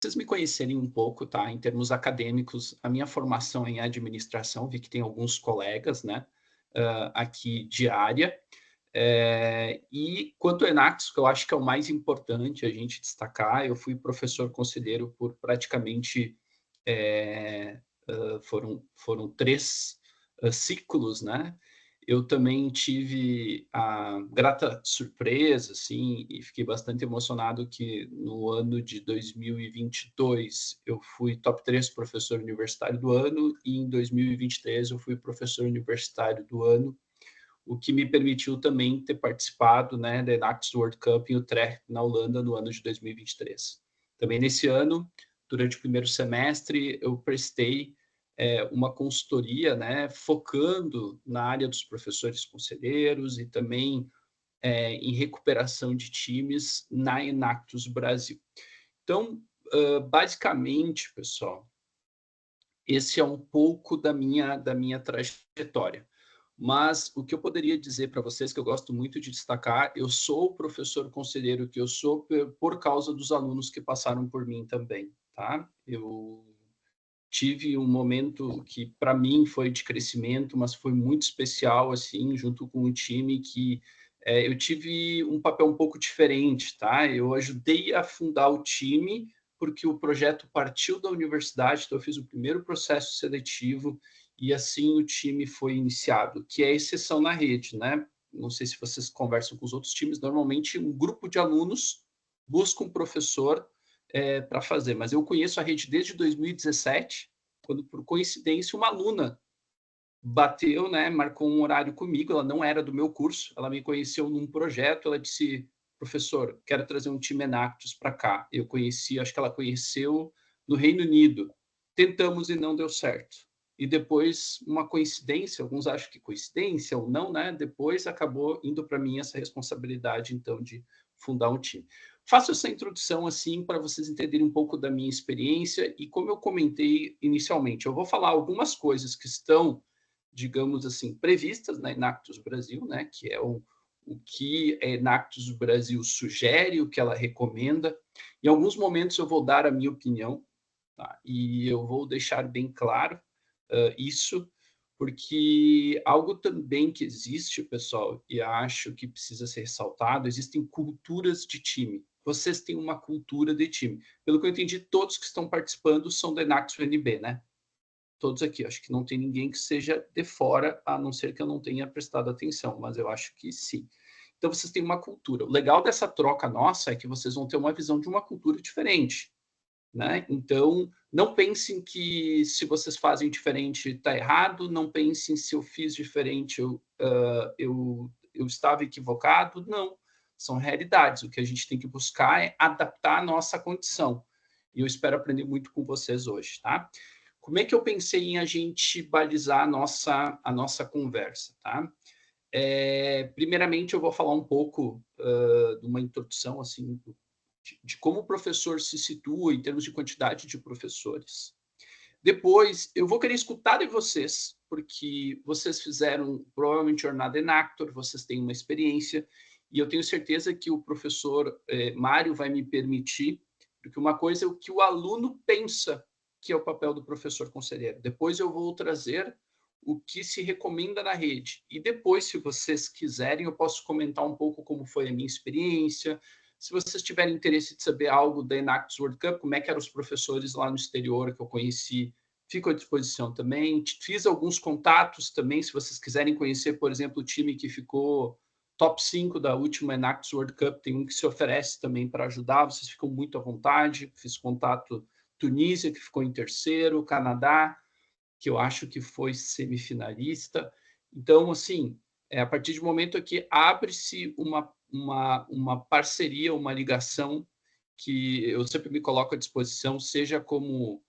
vocês me conhecerem um pouco, tá? Em termos acadêmicos, a minha formação é em administração, vi que tem alguns colegas, né, aqui de área. E quanto ao Enactus, que eu acho que é o mais importante a gente destacar, eu fui professor conselheiro por praticamente foram 3 ciclos, né? Eu também tive a grata surpresa, assim, e fiquei bastante emocionado que no ano de 2022 eu fui top 3 professor universitário do ano e em 2023 eu fui professor universitário do ano, o que me permitiu também ter participado, né, da Enactus World Cup em Utrecht, na Holanda, no ano de 2023. Também nesse ano, durante o primeiro semestre, eu prestei uma consultoria, né, focando na área dos professores conselheiros e também em recuperação de times na Enactus Brasil. Então, basicamente, pessoal, esse é um pouco da minha trajetória. Mas o que eu poderia dizer para vocês, que eu gosto muito de destacar, eu sou o professor conselheiro que eu sou por causa dos alunos que passaram por mim também, tá? Eu tive um momento que para mim foi de crescimento, mas foi muito especial, assim, junto com o time que eu tive um papel um pouco diferente, tá? Eu ajudei a fundar o time porque o projeto partiu da universidade, então eu fiz o primeiro processo seletivo e assim o time foi iniciado, que é a exceção na rede, né? Não sei se vocês conversam com os outros times, normalmente um grupo de alunos busca um professor para fazer, mas eu conheço a rede desde 2017, quando por coincidência uma aluna bateu, né, marcou um horário comigo, ela não era do meu curso, ela me conheceu num projeto, ela disse, professor, quero trazer um time Enactus para cá. Eu conheci, acho que ela conheceu no Reino Unido. Tentamos e não deu certo. E depois, uma coincidência, alguns acham que coincidência ou não, né? Depois acabou indo para mim essa responsabilidade, então, de fundar um time. Faço essa introdução assim para vocês entenderem um pouco da minha experiência e como eu comentei inicialmente, eu vou falar algumas coisas que estão, digamos assim, previstas na Enactus Brasil, né, que é o que a Enactus Brasil sugere, o que ela recomenda. Em alguns momentos eu vou dar a minha opinião, tá? E eu vou deixar bem claro isso, porque algo também que existe, pessoal, e acho que precisa ser ressaltado, existem culturas de time. Vocês têm uma cultura de time. Pelo que eu entendi, todos que estão participando são da Enactus UNB, né? Todos aqui. Acho que não tem ninguém que seja de fora, a não ser que eu não tenha prestado atenção, mas eu acho que sim. Então, vocês têm uma cultura. O legal dessa troca nossa é que vocês vão ter uma visão de uma cultura diferente, né? Então, não pensem que se vocês fazem diferente está errado, não pensem se eu fiz diferente eu estava equivocado. Não, são realidades. O que a gente tem que buscar é adaptar a nossa condição. E eu espero aprender muito com vocês hoje, tá? Como é que eu pensei em a gente balizar a nossa conversa, tá? Primeiramente, eu vou falar um pouco de uma introdução assim de como o professor se situa em termos de quantidade de professores. Depois, eu vou querer escutar de vocês, porque vocês fizeram provavelmente jornada Enactor, vocês têm uma experiência, e eu tenho certeza que o professor Mário vai me permitir, porque uma coisa é o que o aluno pensa que é o papel do professor conselheiro. Depois eu vou trazer o que se recomenda na rede. E depois, se vocês quiserem, eu posso comentar um pouco como foi a minha experiência. Se vocês tiverem interesse de saber algo da Enactus World Cup, como é que eram os professores lá no exterior que eu conheci, fico à disposição também. Fiz alguns contatos também, se vocês quiserem conhecer, por exemplo, o time que ficou top 5 da última Enactus World Cup, tem um que se oferece também para ajudar, vocês ficam muito à vontade. Fiz contato Tunísia, que ficou em terceiro, Canadá, que eu acho que foi semifinalista. Então, assim, a partir de momento que abre-se uma parceria, uma ligação que eu sempre me coloco à disposição, seja como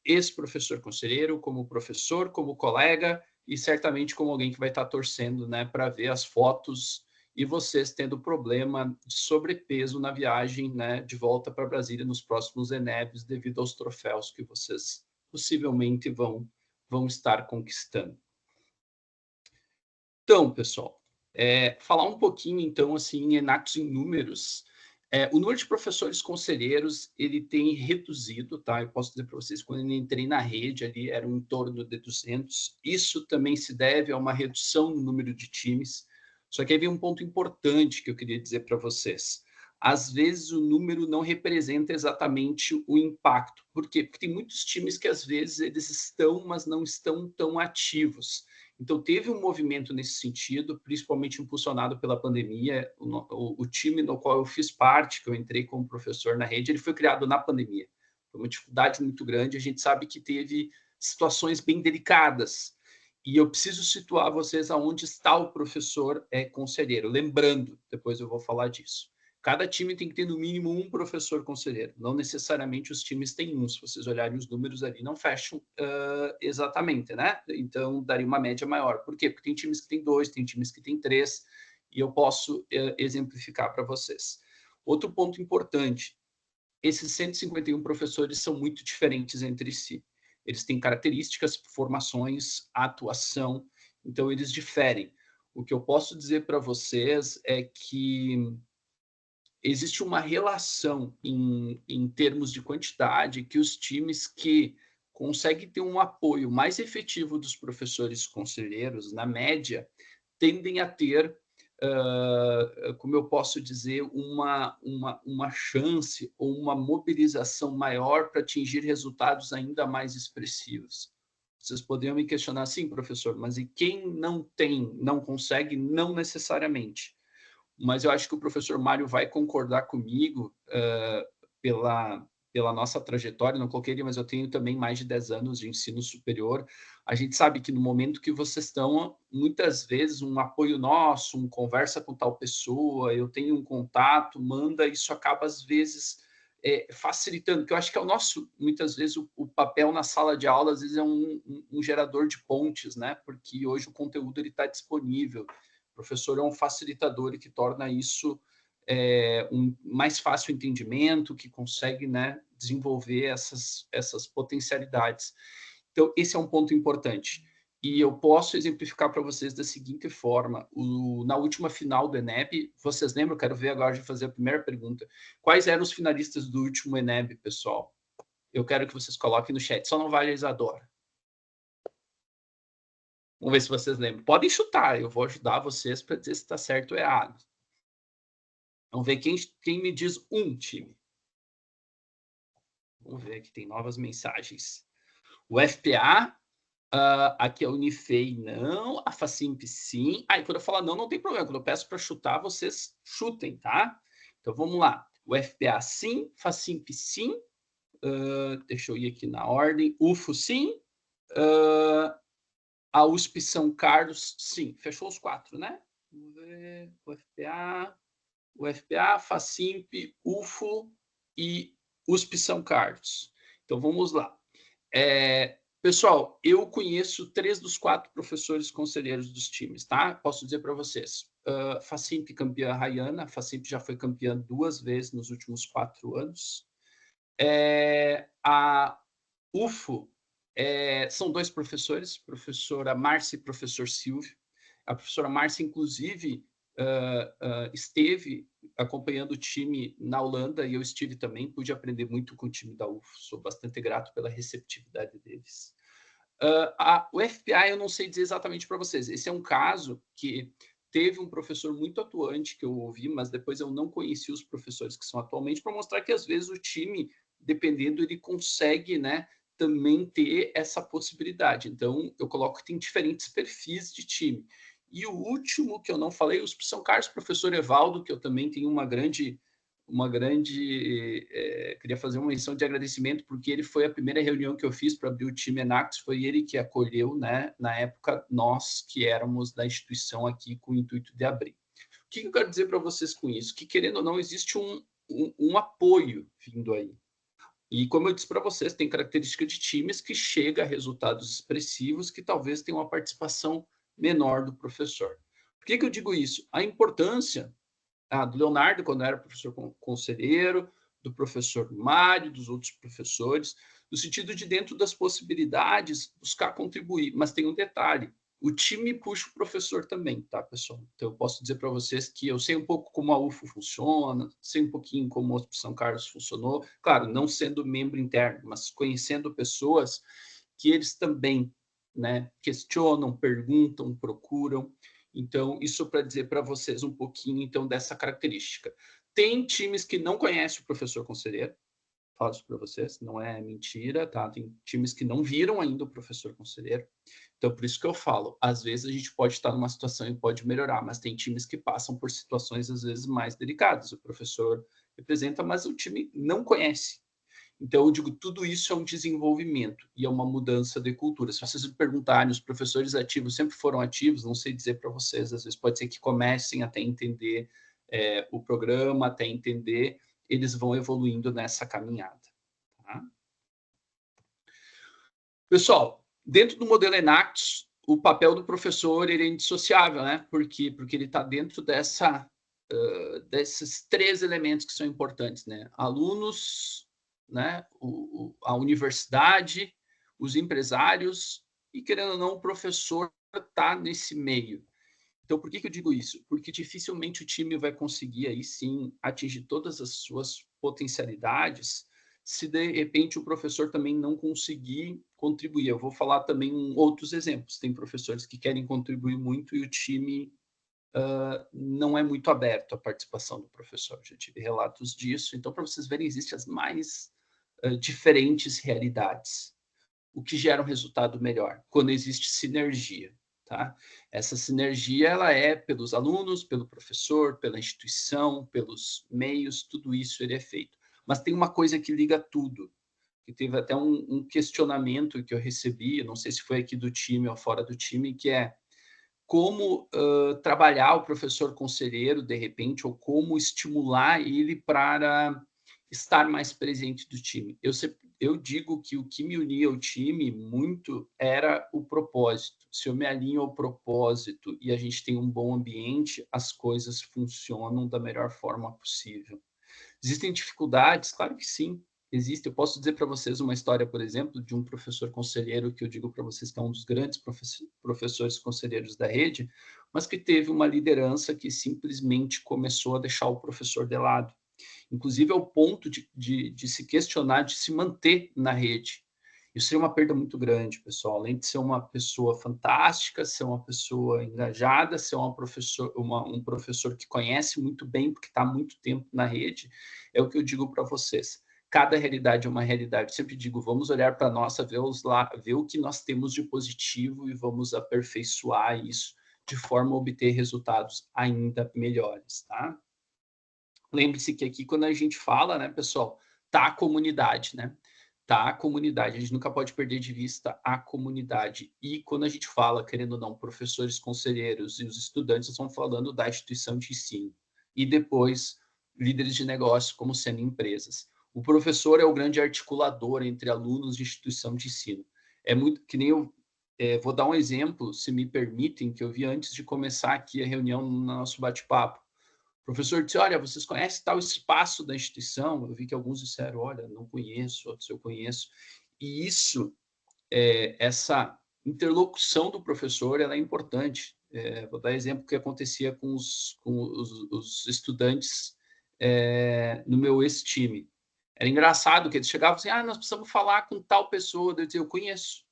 ex-professor conselheiro, como professor, como colega e certamente como alguém que vai estar torcendo, né, para ver as fotos e vocês tendo problema de sobrepeso na viagem, né, de volta para Brasília nos próximos Enebs devido aos troféus que vocês possivelmente vão estar conquistando. Então, pessoal, falar um pouquinho, então, assim, em Enactus em números. O número de professores conselheiros, ele tem reduzido, tá? Eu posso dizer para vocês, quando eu entrei na rede ali, eram em torno de 200. Isso também se deve a uma redução no número de times. Só que aí vem um ponto importante que eu queria dizer para vocês. Às vezes o número não representa exatamente o impacto. Por quê? Porque tem muitos times que às vezes eles estão, mas não estão tão ativos. Então, teve um movimento nesse sentido, principalmente impulsionado pela pandemia. O time no qual eu fiz parte, que eu entrei como professor na rede, ele foi criado na pandemia. Foi uma dificuldade muito grande. A gente sabe que teve situações bem delicadas. E eu preciso situar vocês aonde está o professor conselheiro. Lembrando, depois eu vou falar disso. Cada time tem que ter no mínimo um professor conselheiro. Não necessariamente os times têm um. Se vocês olharem os números ali, não fecham exatamente, né? Então, daria uma média maior. Por quê? Porque tem times que têm 2, tem times que têm 3, e eu posso exemplificar para vocês. Outro ponto importante, esses 151 professores são muito diferentes entre si. Eles têm características, formações, atuação, então eles diferem. O que eu posso dizer para vocês é que existe uma relação em termos de quantidade que os times que conseguem ter um apoio mais efetivo dos professores conselheiros, na média, tendem a ter, como eu posso dizer, uma chance ou uma mobilização maior para atingir resultados ainda mais expressivos. Vocês poderiam me questionar assim, professor, mas e quem não tem, não consegue? Não necessariamente, mas eu acho que o professor Mário vai concordar comigo pela nossa trajetória, não coloquei ele, mas eu tenho também mais de 10 anos de ensino superior. A gente sabe que no momento que vocês estão, muitas vezes, um apoio nosso, um conversa com tal pessoa, eu tenho um contato, manda, isso acaba, às vezes, facilitando, que eu acho que é o nosso, muitas vezes, o papel na sala de aula, às vezes, é um gerador de pontes, né? Porque hoje o conteúdo está disponível. O professor é um facilitador e que torna isso um mais fácil entendimento, que consegue, né, desenvolver essas potencialidades. Então, esse é um ponto importante. E eu posso exemplificar para vocês da seguinte forma: na última final do ENEB, vocês lembram? Quero ver agora de fazer a primeira pergunta. Quais eram os finalistas do último ENEB, pessoal? Eu quero que vocês coloquem no chat, só não vale a Isadora. Vamos ver se vocês lembram. Podem chutar, eu vou ajudar vocês para dizer se está certo ou errado. Vamos ver quem me diz um time. Vamos ver aqui, tem novas mensagens. O FPA, aqui é a Unifei, não. A Facimp, sim. E quando eu falar não, não tem problema. Quando eu peço para chutar, vocês chutem, tá? Então, vamos lá. O FPA, sim. Facimp, sim. Deixa eu ir aqui na ordem. UFO, sim. A USP São Carlos, sim. Fechou os 4, né? Vamos ver. O FPA, Facimp, UFO e USP São Carlos. Então, vamos lá. Pessoal, eu conheço 3 dos 4 professores conselheiros dos times, tá? Posso dizer para vocês. Facimp, campeã Rayana. A Facimp já foi campeã 2 vezes nos últimos 4 anos. A UFO, são 2 professores, professora Márcia e professor Silvio. A professora Márcia, inclusive, esteve acompanhando o time na Holanda, e eu estive também, pude aprender muito com o time da UFO, sou bastante grato pela receptividade deles. O FPA, eu não sei dizer exatamente para vocês, esse é um caso que teve um professor muito atuante que eu ouvi, mas depois eu não conheci os professores que são atualmente, para mostrar que às vezes o time, dependendo, ele consegue, né, também ter essa possibilidade. Então, eu coloco que tem diferentes perfis de time. E o último que eu não falei, os São Carlos, professor Evaldo, que eu também tenho queria fazer uma menção de agradecimento, porque ele foi a primeira reunião que eu fiz para abrir o time Enax, foi ele que acolheu, né, na época, nós que éramos da instituição aqui com o intuito de abrir. O que eu quero dizer para vocês com isso? Que, querendo ou não, existe um apoio vindo aí. E, como eu disse para vocês, tem característica de times que chega a resultados expressivos que talvez tenham uma participação menor do professor. Por que eu digo isso? A importância do Leonardo, quando era professor conselheiro, do professor Mário, dos outros professores, no sentido de, dentro das possibilidades, buscar contribuir. Mas tem um detalhe: O time puxa o professor também, tá, pessoal? Então, eu posso dizer para vocês que eu sei um pouco como a UFO funciona, sei um pouquinho como o São Carlos funcionou. Claro, não sendo membro interno, mas conhecendo pessoas que eles também, né, questionam, perguntam, procuram. Então, isso para dizer para vocês um pouquinho, então, dessa característica. Tem times que não conhecem o professor conselheiro, falo isso para vocês, não é mentira, tá? Tem times que não viram ainda o professor conselheiro. Então, por isso que eu falo, às vezes a gente pode estar numa situação e pode melhorar, mas tem times que passam por situações, às vezes, mais delicadas. O professor representa, mas o time não conhece. Então, eu digo, tudo isso é um desenvolvimento e é uma mudança de cultura. Se vocês me perguntarem, os professores ativos sempre foram ativos, não sei dizer para vocês, às vezes pode ser que comecem até entender o programa, até entender, eles vão evoluindo nessa caminhada. Tá? Pessoal, dentro do modelo Enactus, o papel do professor ele é indissociável, né? Por quê? Porque ele está dentro desses três elementos que são importantes, né? Alunos, né? A universidade, os empresários e, querendo ou não, o professor está nesse meio. Então, por que eu digo isso? Porque dificilmente o time vai conseguir, aí sim, atingir todas as suas potencialidades se, de repente, o professor também não conseguir contribuir. Eu vou falar também outros exemplos. Tem professores que querem contribuir muito e o time não é muito aberto à participação do professor. Já tive relatos disso. Então, para vocês verem, existem as mais diferentes realidades. O que gera um resultado melhor? Quando existe sinergia. Tá? Essa sinergia ela é pelos alunos, pelo professor, pela instituição, pelos meios, tudo isso ele é feito. Mas tem uma coisa que liga tudo, que teve até um questionamento que eu recebi, não sei se foi aqui do time ou fora do time, que é como trabalhar o professor conselheiro, de repente, ou como estimular ele para estar mais presente do time. Eu digo que o que me unia ao time muito era o propósito. Se eu me alinho ao propósito e a gente tem um bom ambiente, as coisas funcionam da melhor forma possível. Existem dificuldades? Claro que sim, existe. Eu posso dizer para vocês uma história, por exemplo, de um professor conselheiro que eu digo para vocês que é um dos grandes professores conselheiros da rede, mas que teve uma liderança que simplesmente começou a deixar o professor de lado. Inclusive ao ponto de se questionar, de se manter na rede. Isso seria uma perda muito grande, pessoal. Além de ser uma pessoa fantástica, ser uma pessoa engajada, ser um professor que conhece muito bem, porque está há muito tempo na rede, é o que eu digo para vocês. Cada realidade é uma realidade. Eu sempre digo, vamos olhar para a nossa, ver o que nós temos de positivo e vamos aperfeiçoar isso de forma a obter resultados ainda melhores, tá? Lembre-se que aqui, quando a gente fala, né, pessoal, tá a comunidade, né? Tá a comunidade. A gente nunca pode perder de vista a comunidade. E quando a gente fala, querendo ou não, professores, conselheiros e os estudantes, nós estamos falando da instituição de ensino. E depois, líderes de negócio, como sendo empresas. O professor é o grande articulador entre alunos e instituição de ensino. É muito que nem eu vou dar um exemplo, se me permitem, que eu vi antes de começar aqui a reunião no nosso bate-papo. O professor disse: olha, vocês conhecem tal espaço da instituição? Eu vi que alguns disseram: olha, não conheço, outros eu conheço. E isso, essa interlocução do professor, ela é importante. Vou dar exemplo que acontecia com os estudantes no meu ex-time. Era engraçado que eles chegavam assim: nós precisamos falar com tal pessoa. Eu dizia: eu conheço.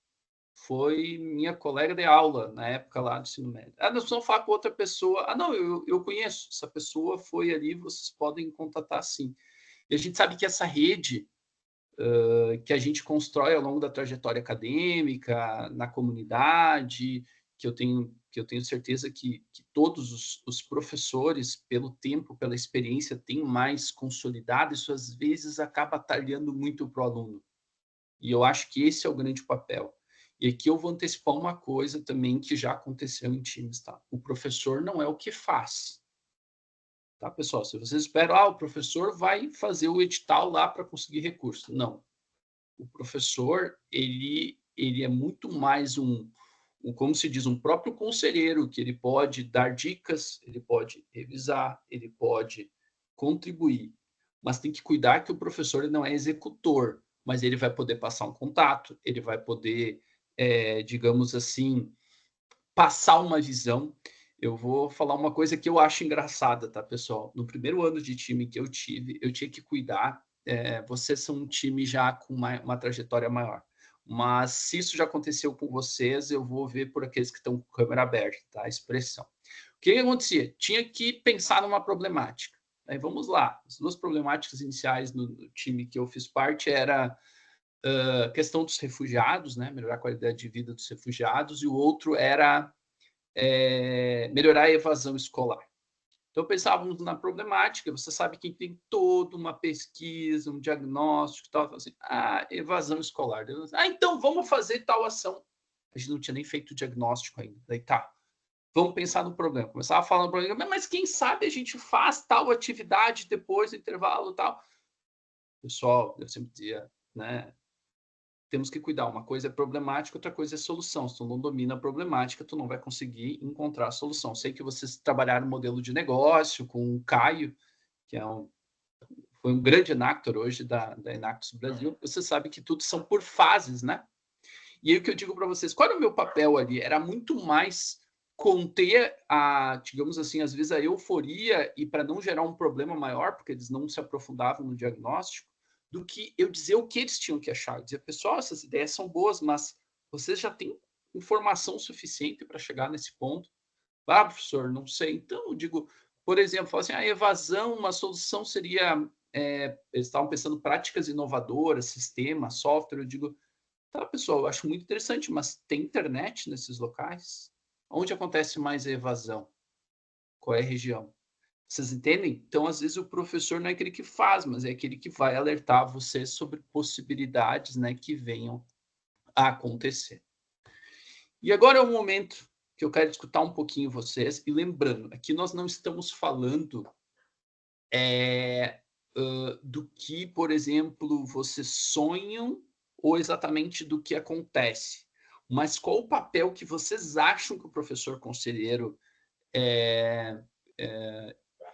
Foi minha colega de aula na época lá do ensino médio. Nós precisamos falar com outra pessoa. Não, eu conheço. Essa pessoa foi ali, vocês podem contatar sim. E a gente sabe que essa rede que a gente constrói ao longo da trajetória acadêmica, na comunidade, que eu tenho certeza que todos os professores, pelo tempo, pela experiência, têm mais consolidado, isso às vezes acaba talhando muito para o aluno. E eu acho que esse é o grande papel. E aqui eu vou antecipar uma coisa também que já aconteceu em times, tá? O professor não é o que faz, tá, pessoal? Se vocês esperam, o professor vai fazer o edital lá para conseguir recurso. Não. O professor, ele é muito mais como se diz, um próprio conselheiro, que ele pode dar dicas, ele pode revisar, ele pode contribuir, mas tem que cuidar que o professor ele não é executor, mas ele vai poder passar um contato, ele vai poder, digamos assim, passar uma visão, eu vou falar uma coisa que eu acho engraçada, tá, pessoal? No primeiro ano de time que eu tive, eu tinha que cuidar. Vocês são um time já com uma trajetória maior. Mas se isso já aconteceu com vocês, eu vou ver por aqueles que estão com câmera aberta, tá? A expressão. O que acontecia? Tinha que pensar numa problemática. Aí vamos lá. As duas problemáticas iniciais no time que eu fiz parte era a questão dos refugiados, né? Melhorar a qualidade de vida dos refugiados, e o outro era melhorar a evasão escolar. Então, pensávamos na problemática. Você sabe que tem toda uma pesquisa, um diagnóstico e tal. Assim, evasão escolar. Então vamos fazer tal ação. A gente não tinha nem feito o diagnóstico ainda. Daí tá, vamos pensar no problema. Começava a falar no problema, mas quem sabe a gente faz tal atividade depois do intervalo e tal. Pessoal, eu sempre dizia, né? Temos que cuidar. Uma coisa é problemática, outra coisa é solução. Se tu não domina a problemática, tu não vai conseguir encontrar a solução. Sei que vocês trabalharam no modelo de negócio com o Caio, que foi um grande Enactor hoje da Enactus Brasil. Você sabe que tudo são por fases, né? E aí o que eu digo para vocês, qual era o meu papel ali? Era muito mais conter digamos assim, às vezes a euforia, e para não gerar um problema maior, porque eles não se aprofundavam no diagnóstico, do que eu dizer o que eles tinham que achar. Eu dizia, pessoal, essas ideias são boas, mas vocês já têm informação suficiente para chegar nesse ponto? Professor, não sei. Então, eu digo, por exemplo, assim, a evasão, uma solução seria, eles estavam pensando práticas inovadoras, sistema, software. Eu digo, tá, pessoal, eu acho muito interessante, mas tem internet nesses locais? Onde acontece mais a evasão? Qual é a região? Vocês entendem? Então, às vezes, o professor não é aquele que faz, mas é aquele que vai alertar vocês sobre possibilidades, né, que venham a acontecer. E agora é o momento que eu quero escutar um pouquinho vocês. E lembrando, aqui nós não estamos falando do que, por exemplo, vocês sonham ou exatamente do que acontece. Mas qual o papel que vocês acham que o professor conselheiro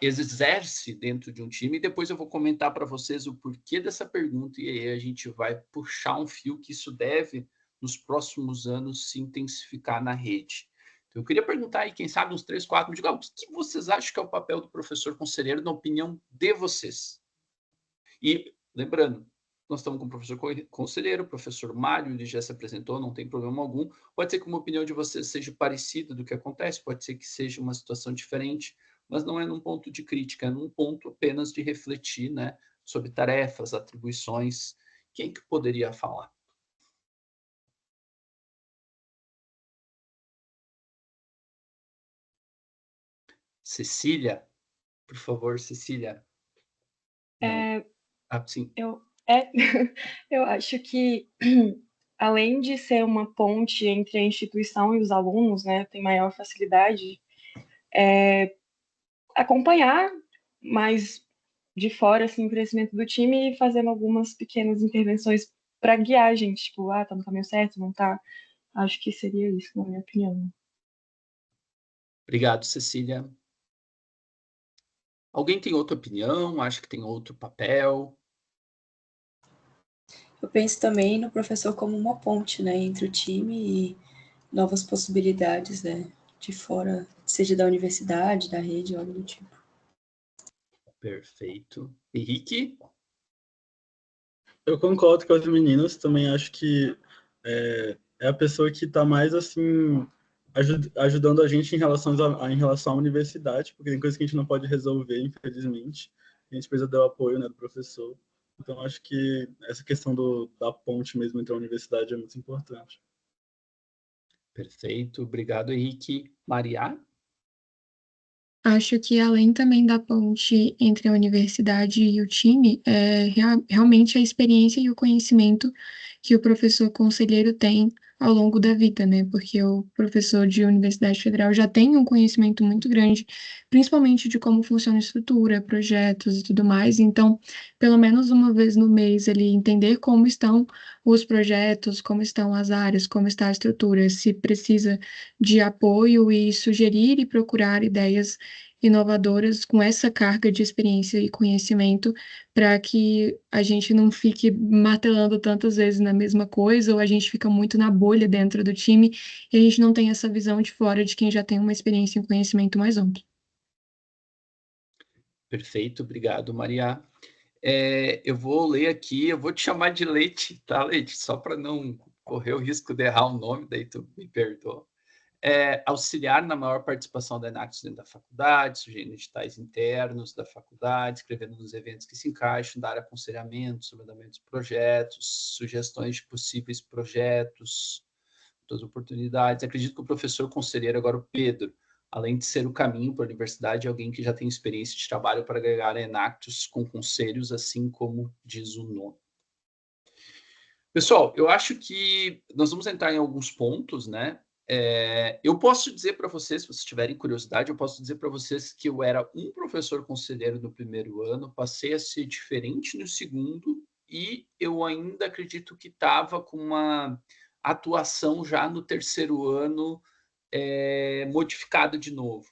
exerce dentro de um time? E depois eu vou comentar para vocês o porquê dessa pergunta, e aí a gente vai puxar um fio que isso deve, nos próximos anos, se intensificar na rede. Então, eu queria perguntar aí, quem sabe uns 3, 4, me digam, o que vocês acham que é o papel do professor conselheiro na opinião de vocês? E, lembrando, nós estamos com o professor conselheiro, o professor Mário, ele já se apresentou, não tem problema algum. Pode ser que uma opinião de vocês seja parecida do que acontece, pode ser que seja uma situação diferente, mas não é num ponto de crítica, é num ponto apenas de refletir, né, sobre tarefas, atribuições. Quem que poderia falar? Cecília, por favor, Cecília. Não. Sim. Eu acho que, além de ser uma ponte entre a instituição e os alunos, né, tem maior facilidade, acompanhar mais de fora, assim, o crescimento do time e fazendo algumas pequenas intervenções para guiar a gente, tipo, tá no caminho certo, não tá? Acho que seria isso, na minha opinião. Obrigado, Cecília. Alguém tem outra opinião? Acha que tem outro papel? Eu penso também no professor como uma ponte, né, entre o time e novas possibilidades, né, de fora, seja da universidade, da rede, algo do tipo. Perfeito. Henrique? Eu concordo com as meninas, também acho que é a pessoa que está mais, assim, ajudando a gente em relação à universidade, porque tem coisas que a gente não pode resolver, infelizmente. A gente precisa do apoio, né, do professor. Então, acho que essa questão da ponte mesmo entre a universidade é muito importante. Perfeito. Obrigado, Henrique. Maria? Acho que além também da ponte entre a universidade e o time, realmente a experiência e o conhecimento que o professor conselheiro tem ao longo da vida, né? Porque o professor de Universidade Federal já tem um conhecimento muito grande, principalmente de como funciona a estrutura, projetos e tudo mais. Então, pelo menos uma vez no mês, ele entender como estão os projetos, como estão as áreas, como está a estrutura, se precisa de apoio e sugerir e procurar ideias inovadoras com essa carga de experiência e conhecimento, para que a gente não fique martelando tantas vezes na mesma coisa, ou a gente fica muito na bolha dentro do time e a gente não tem essa visão de fora de quem já tem uma experiência e um conhecimento mais amplo. Perfeito, obrigado, Maria. Eu vou ler aqui, eu vou te chamar de Leite, tá, Leite? Só para não correr o risco de errar o nome, daí tu me perdoa. Auxiliar na maior participação da Enactus dentro da faculdade, sugerindo editais internos da faculdade, escrevendo nos eventos que se encaixam, dar aconselhamento sobre andamentos de projetos, sugestões de possíveis projetos, todas as oportunidades. Acredito que o professor conselheiro, agora o Pedro, além de ser o caminho para a universidade, é alguém que já tem experiência de trabalho para agregar a Enactus com conselhos, assim como diz o nome. Pessoal, eu acho que nós vamos entrar em alguns pontos, né? Eu posso dizer para vocês, se vocês tiverem curiosidade, eu posso dizer para vocês que eu era um professor conselheiro no primeiro ano, passei a ser diferente no segundo, e eu ainda acredito que estava com uma atuação já no terceiro ano modificado de novo.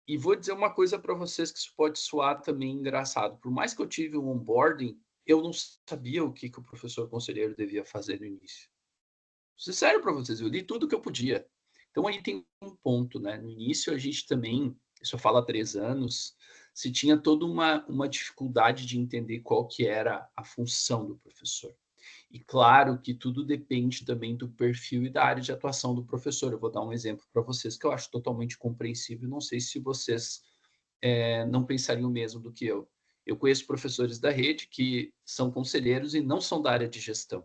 E vou dizer uma coisa para vocês que isso pode soar também engraçado. Por mais que eu tive um onboarding, eu não sabia o que o professor conselheiro devia fazer no início. Vou ser sério para vocês, eu li tudo que eu podia. Então aí tem um ponto, né? No início a gente também, isso eu falo há 3 anos, se tinha toda uma dificuldade de entender qual que era a função do professor. E claro que tudo depende também do perfil e da área de atuação do professor. Eu vou dar um exemplo para vocês que eu acho totalmente compreensível. Não sei se vocês não pensariam o mesmo do que eu. Eu conheço professores da rede que são conselheiros e não são da área de gestão.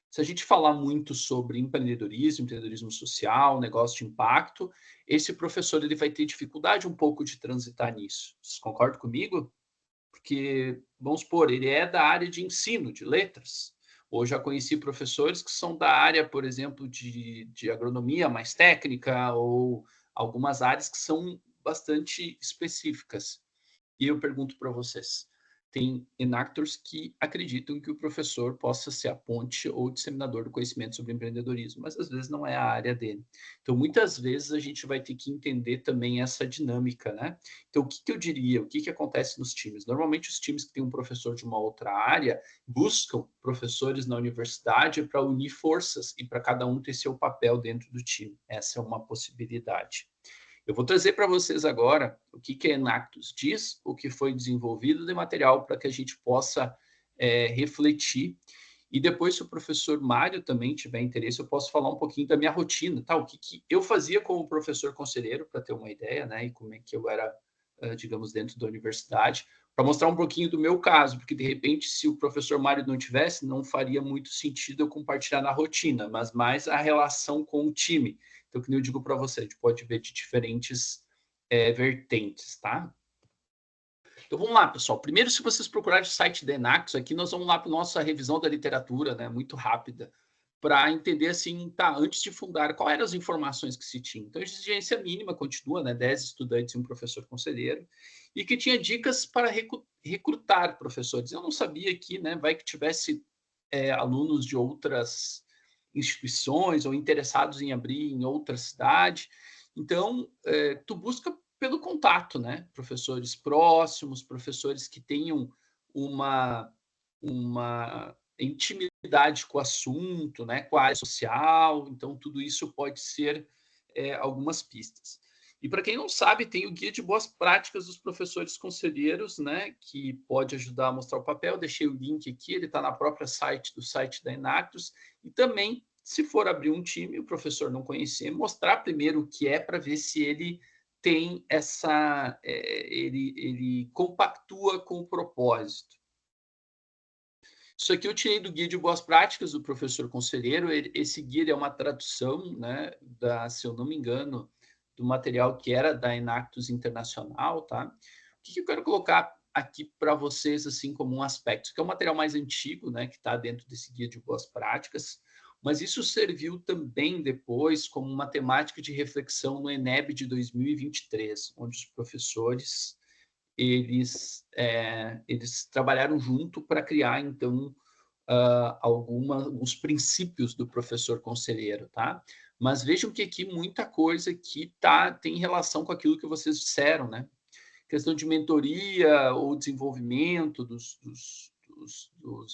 Se a gente falar muito sobre empreendedorismo social, negócio de impacto, esse professor ele vai ter dificuldade um pouco de transitar nisso. Vocês concordam comigo? Porque, vamos supor, ele é da área de ensino, de letras. Ou já conheci professores que são da área, por exemplo, de agronomia mais técnica, ou algumas áreas que são bastante específicas. E eu pergunto para vocês, tem enactors que acreditam que o professor possa ser a ponte ou disseminador do conhecimento sobre empreendedorismo, mas às vezes não é a área dele. Então, muitas vezes a gente vai ter que entender também essa dinâmica, né? Então, o que eu diria? O que acontece nos times? Normalmente, os times que têm um professor de uma outra área buscam professores na universidade para unir forças e para cada um ter seu papel dentro do time. Essa é uma possibilidade. Eu vou trazer para vocês agora o que a Enactus diz, o que foi desenvolvido de material para que a gente possa refletir. E depois, se o professor Mário também tiver interesse, eu posso falar um pouquinho da minha rotina, tá? O que eu fazia como professor conselheiro, para ter uma ideia, né? E como é que eu era, digamos, dentro da universidade, para mostrar um pouquinho do meu caso, porque, de repente, se o professor Mário não tivesse, não faria muito sentido eu compartilhar na rotina, mas mais a relação com o time. Então, que eu digo para você, a gente pode ver de diferentes vertentes, tá? Então, vamos lá, pessoal. Primeiro, se vocês procurarem o site da Enactus, aqui nós vamos lá para a nossa revisão da literatura, né, muito rápida, para entender, assim, tá, antes de fundar, quais eram as informações que se tinha. Então, a exigência mínima continua, né, 10 estudantes e um professor conselheiro, e que tinha dicas para recrutar professores. Eu não sabia que, né, vai que tivesse alunos de outras instituições ou interessados em abrir em outra cidade. Então, tu busca pelo contato, né? Professores próximos, professores que tenham uma intimidade com o assunto, né? Com a área social. Então, tudo isso pode ser algumas pistas. E para quem não sabe, tem o Guia de Boas Práticas dos Professores Conselheiros, né, que pode ajudar a mostrar o papel. Deixei o link aqui, ele está na própria site da Enactus. E também, se for abrir um time, o professor não conhecer, mostrar primeiro o que é para ver se ele tem essa... ele compactua com o propósito. Isso aqui eu tirei do Guia de Boas Práticas do Professor Conselheiro. Esse guia é uma tradução, né, se eu não me engano, do material que era da Enactus Internacional, tá? O que eu quero colocar aqui para vocês, assim, como um aspecto? Que é um material mais antigo, né, que está dentro desse Guia de Boas Práticas, mas isso serviu também depois como uma temática de reflexão no ENEB de 2023, onde os professores eles trabalharam junto para criar, então, alguns princípios do professor conselheiro, tá? Mas vejam que aqui muita coisa que tem relação com aquilo que vocês disseram, né? questão de mentoria ou desenvolvimento dos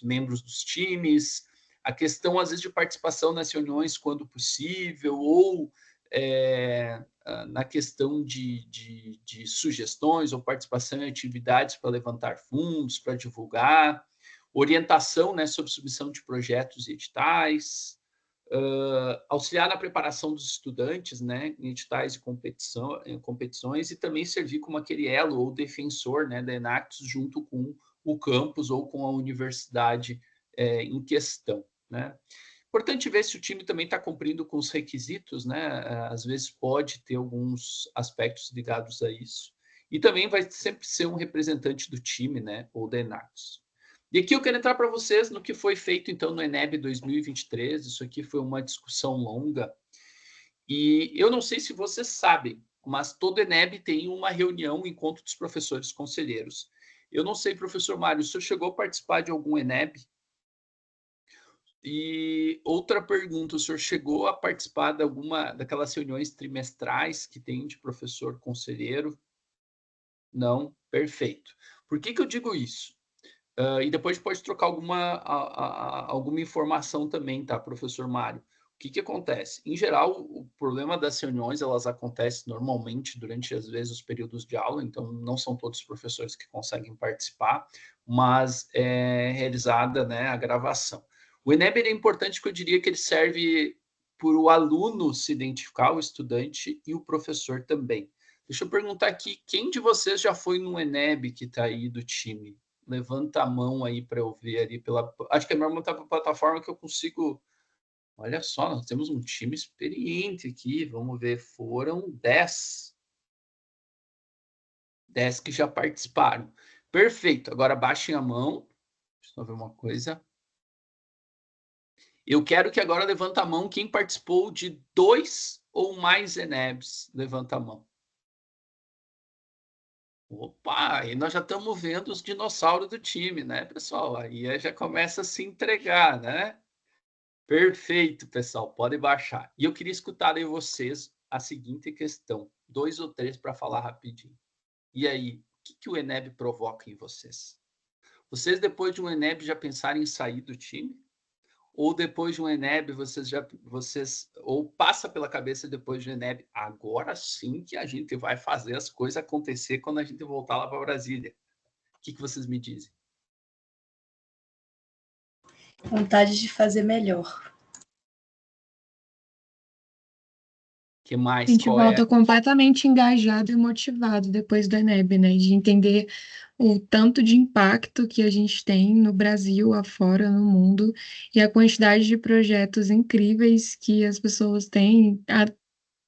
membros dos times, a questão, às vezes, de participação nas reuniões quando possível, ou na questão de sugestões ou participação em atividades para levantar fundos, para divulgar, orientação, né, sobre submissão de projetos e editais, auxiliar na preparação dos estudantes, né, em editais e competições, e também servir como aquele elo ou defensor, né, da Enactus junto com o campus ou com a universidade em questão, né. Importante ver se o time também está cumprindo com os requisitos, né? Às vezes pode ter alguns aspectos ligados a isso. E também vai sempre ser um representante do time, né? Ou da Enactus. E aqui eu quero entrar para vocês no que foi feito, então, no ENEB 2023. Isso aqui foi uma discussão longa. E eu não sei se vocês sabem, mas todo ENEB tem uma reunião, um encontro dos professores conselheiros. Eu não sei, professor Mário, o senhor chegou a participar de algum ENEB? E outra pergunta, o senhor chegou a participar de alguma daquelas reuniões trimestrais que tem de professor conselheiro? Não? Perfeito. Por que eu digo isso? E depois pode trocar alguma informação também, tá, professor Mário? O que acontece? Em geral, o problema das reuniões, elas acontecem normalmente durante, às vezes, os períodos de aula, então não são todos os professores que conseguem participar, mas é realizada, né, a gravação. O ENEB é importante, que eu diria que ele serve para o aluno se identificar, o estudante, e o professor também. Deixa eu perguntar aqui, quem de vocês já foi no ENEB que está aí do time? Levanta a mão aí para eu ver ali pela... Acho que é melhor montar para a plataforma que eu consigo... Olha só, nós temos um time experiente aqui. Vamos ver, foram 10. 10 que já participaram. Perfeito, agora baixem a mão. Deixa eu ver uma coisa. Eu quero que agora levanta a mão quem participou de 2 ou mais ENEBs. Levanta a mão. Opa, aí nós já estamos vendo os dinossauros do time, né, pessoal? Aí já começa a se entregar, né? Perfeito, pessoal, pode baixar. E eu queria escutar de vocês a seguinte questão, 2 ou 3 para falar rapidinho. E aí, o que o ENEB provoca em vocês? Vocês, depois de um ENEB, já pensaram em sair do time? Ou depois de um ENEB, ou passa pela cabeça depois de um ENEB, agora sim que a gente vai fazer as coisas acontecer quando a gente voltar lá para Brasília. O que vocês me dizem? Vontade de fazer melhor. Que mais? A gente Qual volta completamente engajado e motivado depois do ENEB, né? De entender o tanto de impacto que a gente tem no Brasil, afora, no mundo, e a quantidade de projetos incríveis que as pessoas têm, a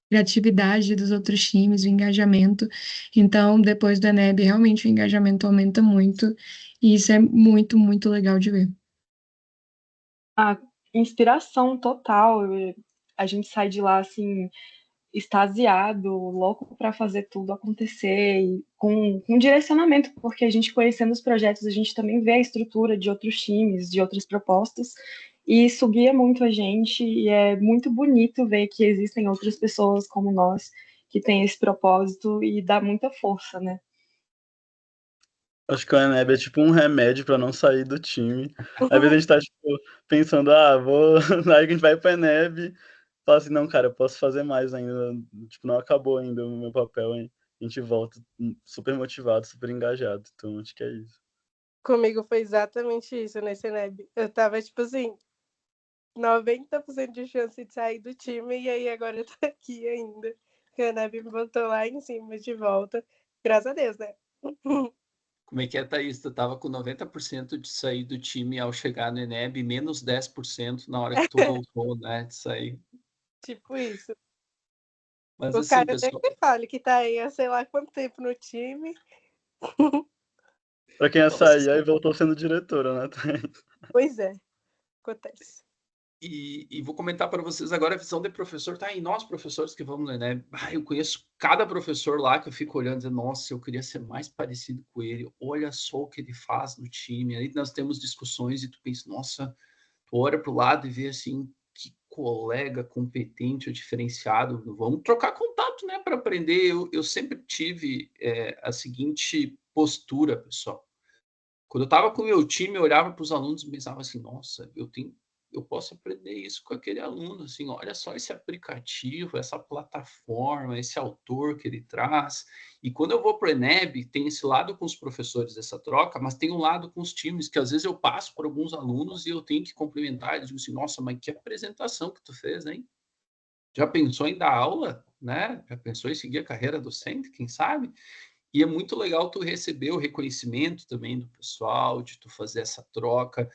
criatividade dos outros times, o engajamento. Então, depois do ENEB, realmente o engajamento aumenta muito, e isso é muito, muito legal de ver. A inspiração total. A gente sai de lá, assim, extasiado, louco para fazer tudo acontecer, e com direcionamento, porque a gente conhecendo os projetos, a gente também vê a estrutura de outros times, de outras propostas, e isso guia muito a gente, e é muito bonito ver que existem outras pessoas como nós que têm esse propósito, e dá muita força, né? Acho que o ENEB é tipo um remédio pra não sair do time. Às vezes a gente tá, tipo, pensando, vou. Aí a gente vai pro ENEB, fala assim, não, cara, eu posso fazer mais ainda. Tipo, não acabou ainda o meu papel, hein? A gente volta super motivado, super engajado. Então, acho que é isso. Comigo foi exatamente isso nesse ENEB. Eu tava, tipo assim, 90% de chance de sair do time, e aí agora eu tô aqui ainda. O ENEB me botou lá em cima de volta. Graças a Deus, né? Como é que é, Thaís? Tu estava com 90% de sair do time ao chegar no ENEB, menos 10% na hora que tu voltou, né, de sair. Tipo isso. Mas O assim, cara até pessoal... que fale que tá aí há sei lá quanto tempo no time. Pra quem ia Nossa, sair, aí voltou sendo diretora, né? Pois é, acontece. E vou comentar para vocês agora a visão de professor. Tá aí, nós professores que vamos no ENEB. Eu conheço cada professor lá que eu fico olhando e dizendo, nossa, eu queria ser mais parecido com ele. Olha só o que ele faz no time. Aí nós temos discussões e tu pensa, nossa, tu olha para o lado e vê assim, que colega competente ou diferenciado, vamos trocar contato, né, para aprender. Eu sempre tive a seguinte postura, pessoal. Quando eu estava com o meu time, eu olhava para os alunos e pensava assim, nossa, eu posso aprender isso com aquele aluno, assim, olha só esse aplicativo, essa plataforma, esse autor que ele traz. E quando eu vou para o Eneb, tem esse lado com os professores dessa troca, mas tem um lado com os times, que às vezes eu passo por alguns alunos e eu tenho que cumprimentar, eles dizem assim, nossa, mas que apresentação que tu fez, hein? Já pensou em dar aula, né? Já pensou em seguir a carreira docente, quem sabe? E é muito legal tu receber o reconhecimento também do pessoal, de tu fazer essa troca.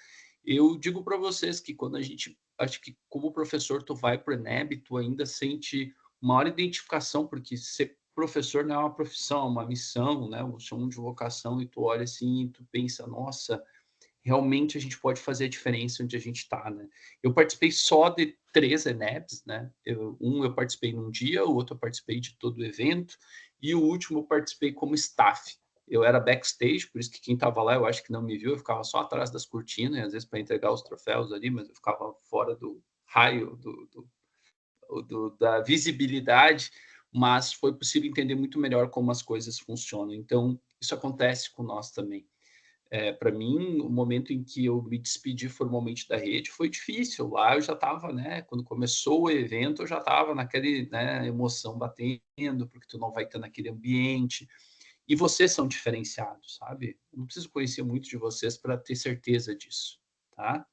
Eu digo para vocês que quando a gente, acho que como professor, tu vai para o Eneb, tu ainda sente maior identificação, porque ser professor não é uma profissão, é uma missão, né? Eu chamo de vocação, e tu olha assim e tu pensa, nossa, realmente a gente pode fazer a diferença onde a gente está, né? Eu participei só de 3 ENEBs, né? Eu participei num dia, o outro eu participei de todo o evento, e o último eu participei como staff. Eu era backstage, por isso que quem estava lá eu acho que não me viu, eu ficava só atrás das cortinas, às vezes para entregar os troféus ali, mas eu ficava fora do raio da visibilidade, mas foi possível entender muito melhor como as coisas funcionam. Então, isso acontece com nós também. Para mim, o momento em que eu me despedi formalmente da rede foi difícil. Lá eu já estava, né? Quando começou o evento, eu já estava naquele, né, emoção batendo, porque tu não vai ter naquele ambiente. E vocês são diferenciados, sabe? Eu não preciso conhecer muito de vocês para ter certeza disso, tá?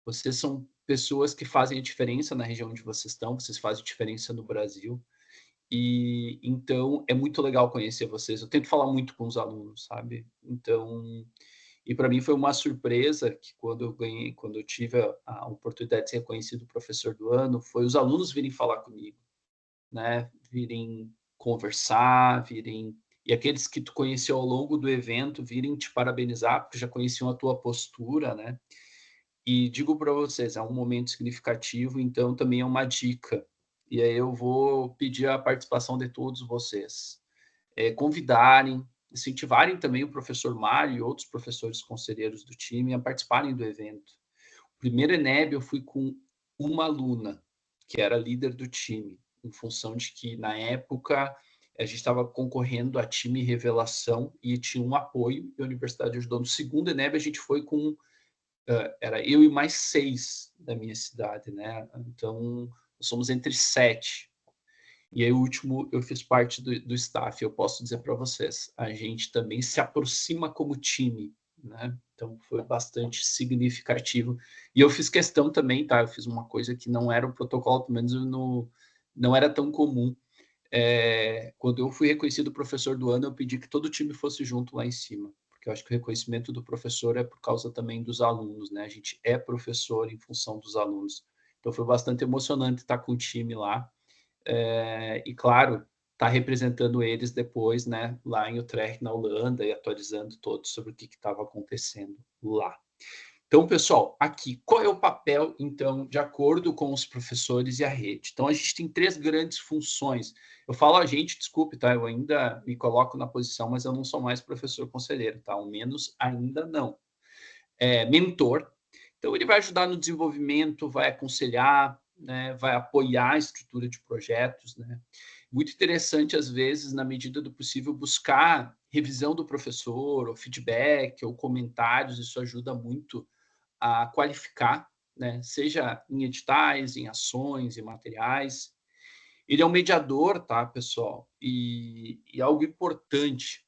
Vocês são pessoas que fazem a diferença na região onde vocês estão, vocês fazem diferença no Brasil. E então é muito legal conhecer vocês. Eu tento falar muito com os alunos, sabe? Então, e para mim foi uma surpresa que quando eu tive a oportunidade de ser reconhecido professor do ano, foi os alunos virem falar comigo, né? Virem conversar, e aqueles que tu conheceu ao longo do evento virem te parabenizar porque já conheciam a tua postura, né? E digo para vocês, é um momento significativo, então também é uma dica. E aí eu vou pedir a participação de todos vocês. Convidarem, incentivarem também o professor Mário e outros professores conselheiros do time a participarem do evento. O primeiro ENEB eu fui com uma aluna, que era líder do time, em função de que, na época, a gente estava concorrendo a time revelação e tinha um apoio, e a universidade ajudou. No segundo ENEB, a gente foi com era eu e mais 6 da minha cidade, né? Então, somos entre 7. E aí, o último, eu fiz parte do staff. Eu posso dizer para vocês, a gente também se aproxima como time, né? Então, foi bastante significativo. E eu fiz questão também, tá? Eu fiz uma coisa que não era o protocolo, pelo menos não era tão comum. Quando eu fui reconhecido professor do ano, eu pedi que todo o time fosse junto lá em cima, porque eu acho que o reconhecimento do professor é por causa também dos alunos, né? A gente é professor em função dos alunos. Então foi bastante emocionante estar com o time lá. E claro, estar representando eles depois, né, lá em Utrecht, na Holanda, e atualizando todos sobre o que estava acontecendo lá. Então, pessoal, aqui, qual é o papel, então, de acordo com os professores e a rede? Então, a gente tem 3 grandes funções. Eu falo a gente, desculpe, tá? Eu ainda me coloco na posição, mas eu não sou mais professor conselheiro, tá? Ao menos ainda não. Mentor. Então, ele vai ajudar no desenvolvimento, vai aconselhar, né? Vai apoiar a estrutura de projetos, né? Muito interessante, às vezes, na medida do possível, buscar revisão do professor, ou feedback, ou comentários. Isso ajuda muito a qualificar, né? Seja em editais, em ações, em materiais. Ele é um mediador, tá, pessoal? E algo importante,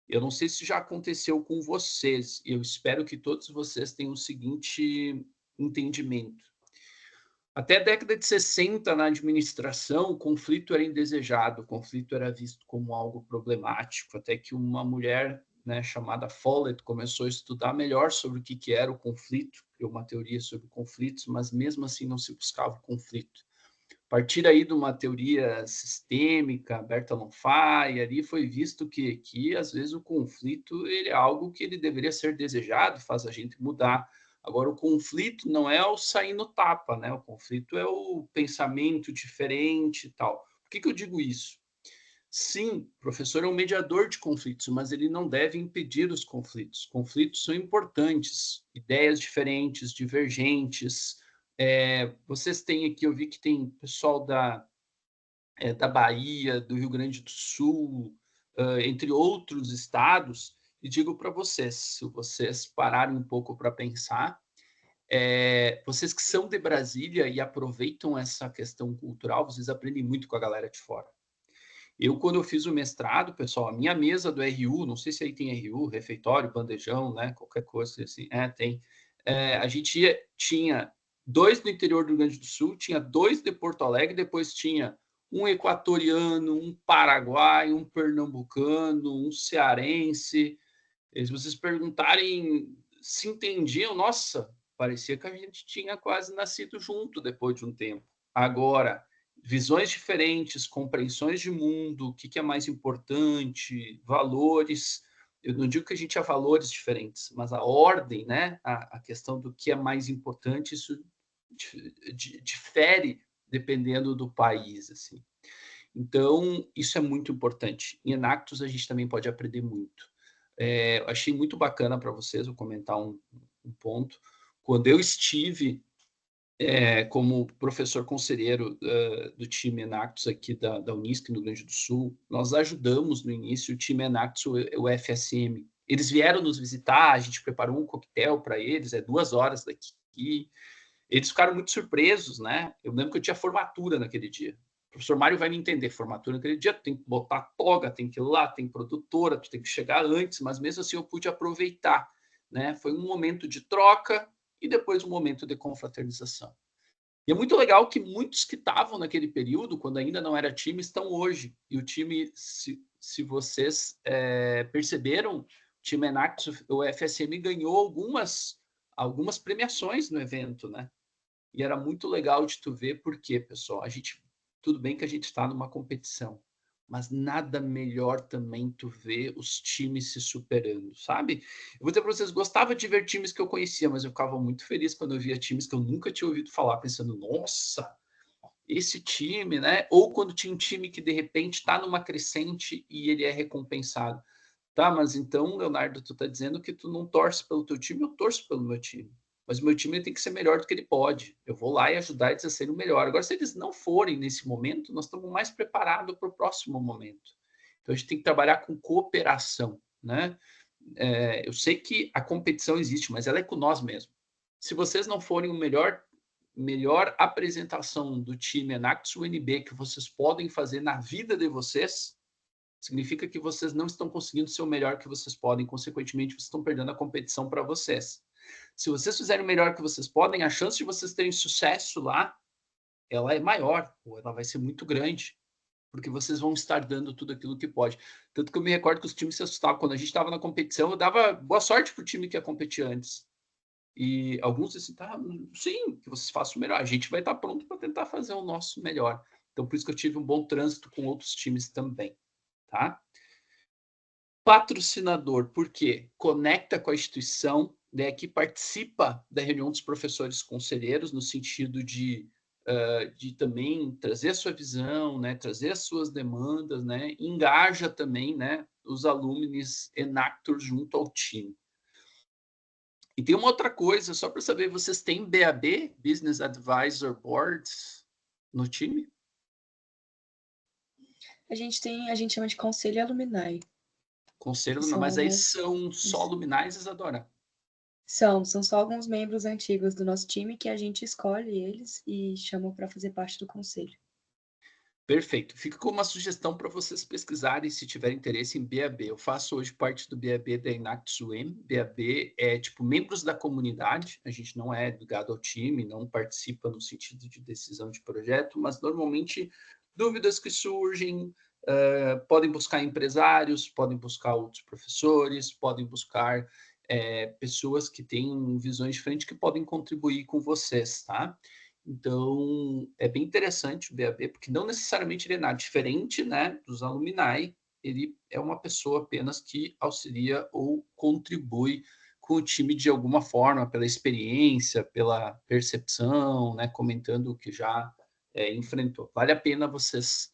eu não sei se já aconteceu com vocês, eu espero que todos vocês tenham o seguinte entendimento. Até a década de 60, na administração, o conflito era indesejado, o conflito era visto como algo problemático, até que uma mulher, né, chamada Follett começou a estudar melhor sobre o que era o conflito, criou uma teoria sobre conflitos, mas mesmo assim não se buscava o conflito. A partir aí de uma teoria sistêmica, Berta Lonfay, ali foi visto que às vezes o conflito ele é algo que ele deveria ser desejado, faz a gente mudar. Agora, o conflito não é o sair no tapa, né? O conflito é o pensamento diferente e tal. Por que eu digo isso? Sim, o professor é um mediador de conflitos, mas ele não deve impedir os conflitos. Conflitos são importantes, ideias diferentes, divergentes, Vocês têm aqui, eu vi que tem pessoal da Bahia, do Rio Grande do Sul, entre outros estados, e digo para vocês, se vocês pararem um pouco para pensar, vocês que são de Brasília e aproveitam essa questão cultural, vocês aprendem muito com a galera de fora. Quando eu fiz o mestrado, pessoal, a minha mesa do RU, não sei se aí tem RU, refeitório, bandejão, né, qualquer coisa assim, tem. A gente tinha 2 do interior do Rio Grande do Sul, tinha 2 de Porto Alegre, depois tinha um equatoriano, um paraguaio, um pernambucano, um cearense. E se vocês perguntarem se entendiam, nossa, parecia que a gente tinha quase nascido junto depois de um tempo. Agora, visões diferentes, compreensões de mundo, o que é mais importante, valores. Eu não digo que a gente tinha valores diferentes, mas a ordem, né? A questão do que é mais importante, isso difere dependendo do país, assim. Então, isso é muito importante. Em Enactus, a gente também pode aprender muito. Achei muito bacana para vocês, vou comentar um ponto. Quando eu estive como professor conselheiro do time Enactus aqui da Unisc, no Rio Grande do Sul, nós ajudamos no início o time Enactus, o FSM. Eles vieram nos visitar, a gente preparou um coquetel para eles, 2 horas daqui. Eles ficaram muito surpresos, né? Eu lembro que eu tinha formatura naquele dia. O professor Mário vai me entender, formatura naquele dia, tu tem que botar toga, tem que ir lá, tem produtora, tu tem que chegar antes, mas mesmo assim eu pude aproveitar, né? Foi um momento de troca e depois um momento de confraternização. E é muito legal que muitos que estavam naquele período, quando ainda não era time, estão hoje. E o time, se vocês perceberam, o time Enactus, o FSM ganhou algumas premiações no evento, né? E era muito legal de tu ver, porque, pessoal, tudo bem que a gente está numa competição, mas nada melhor também tu ver os times se superando, sabe? Eu vou dizer para vocês, gostava de ver times que eu conhecia, mas eu ficava muito feliz quando eu via times que eu nunca tinha ouvido falar, pensando, nossa, esse time, né? Ou quando tinha um time que de repente está numa crescente e ele é recompensado. Tá, mas então, Leonardo, tu tá dizendo que tu não torce pelo teu time, eu torço pelo meu time. Mas o meu time tem que ser melhor do que ele pode. Eu vou lá e ajudar eles a serem o melhor. Agora, se eles não forem nesse momento, nós estamos mais preparados para o próximo momento. Então, a gente tem que trabalhar com cooperação, né? Eu sei que a competição existe, mas ela é com nós mesmos. Se vocês não forem o melhor apresentação do time Enactus UNB que vocês podem fazer na vida de vocês, significa que vocês não estão conseguindo ser o melhor que vocês podem, consequentemente, vocês estão perdendo a competição para vocês. Se vocês fizerem o melhor que vocês podem, a chance de vocês terem sucesso lá, ela é maior, ou ela vai ser muito grande, porque vocês vão estar dando tudo aquilo que pode. Tanto que eu me recordo que os times se assustavam. Quando a gente estava na competição, eu dava boa sorte para o time que ia competir antes. E alguns disseram, tá, sim, que vocês façam o melhor. A gente vai estar pronto para tentar fazer o nosso melhor. Então, por isso que eu tive um bom trânsito com outros times também. Tá? Patrocinador, porque conecta com a instituição, né, que participa da reunião dos professores conselheiros, no sentido de também trazer a sua visão, né, trazer as suas demandas, né, engaja também, né, os alunos Enactus junto ao time. E tem uma outra coisa, só para saber, vocês têm BAB, Business Advisor Boards, no time? A gente chama de Conselho Alumni. Conselho, mas aí são só luminais, Isadora? São só alguns membros antigos do nosso time que a gente escolhe eles e chama para fazer parte do conselho. Perfeito. Fica com uma sugestão para vocês pesquisarem se tiverem interesse em BAB. Eu faço hoje parte do BAB da Enactus UM. BAB é tipo membros da comunidade. A gente não é ligado ao time, não participa no sentido de decisão de projeto, mas normalmente dúvidas que surgem, podem buscar empresários, podem buscar outros professores, podem buscar pessoas que têm visões diferentes que podem contribuir com vocês, tá? Então, é bem interessante o BAB, porque não necessariamente ele é nada diferente, né, dos alumni, ele é uma pessoa apenas que auxilia ou contribui com o time de alguma forma, pela experiência, pela percepção, né, comentando o que já enfrentou. Vale a pena vocês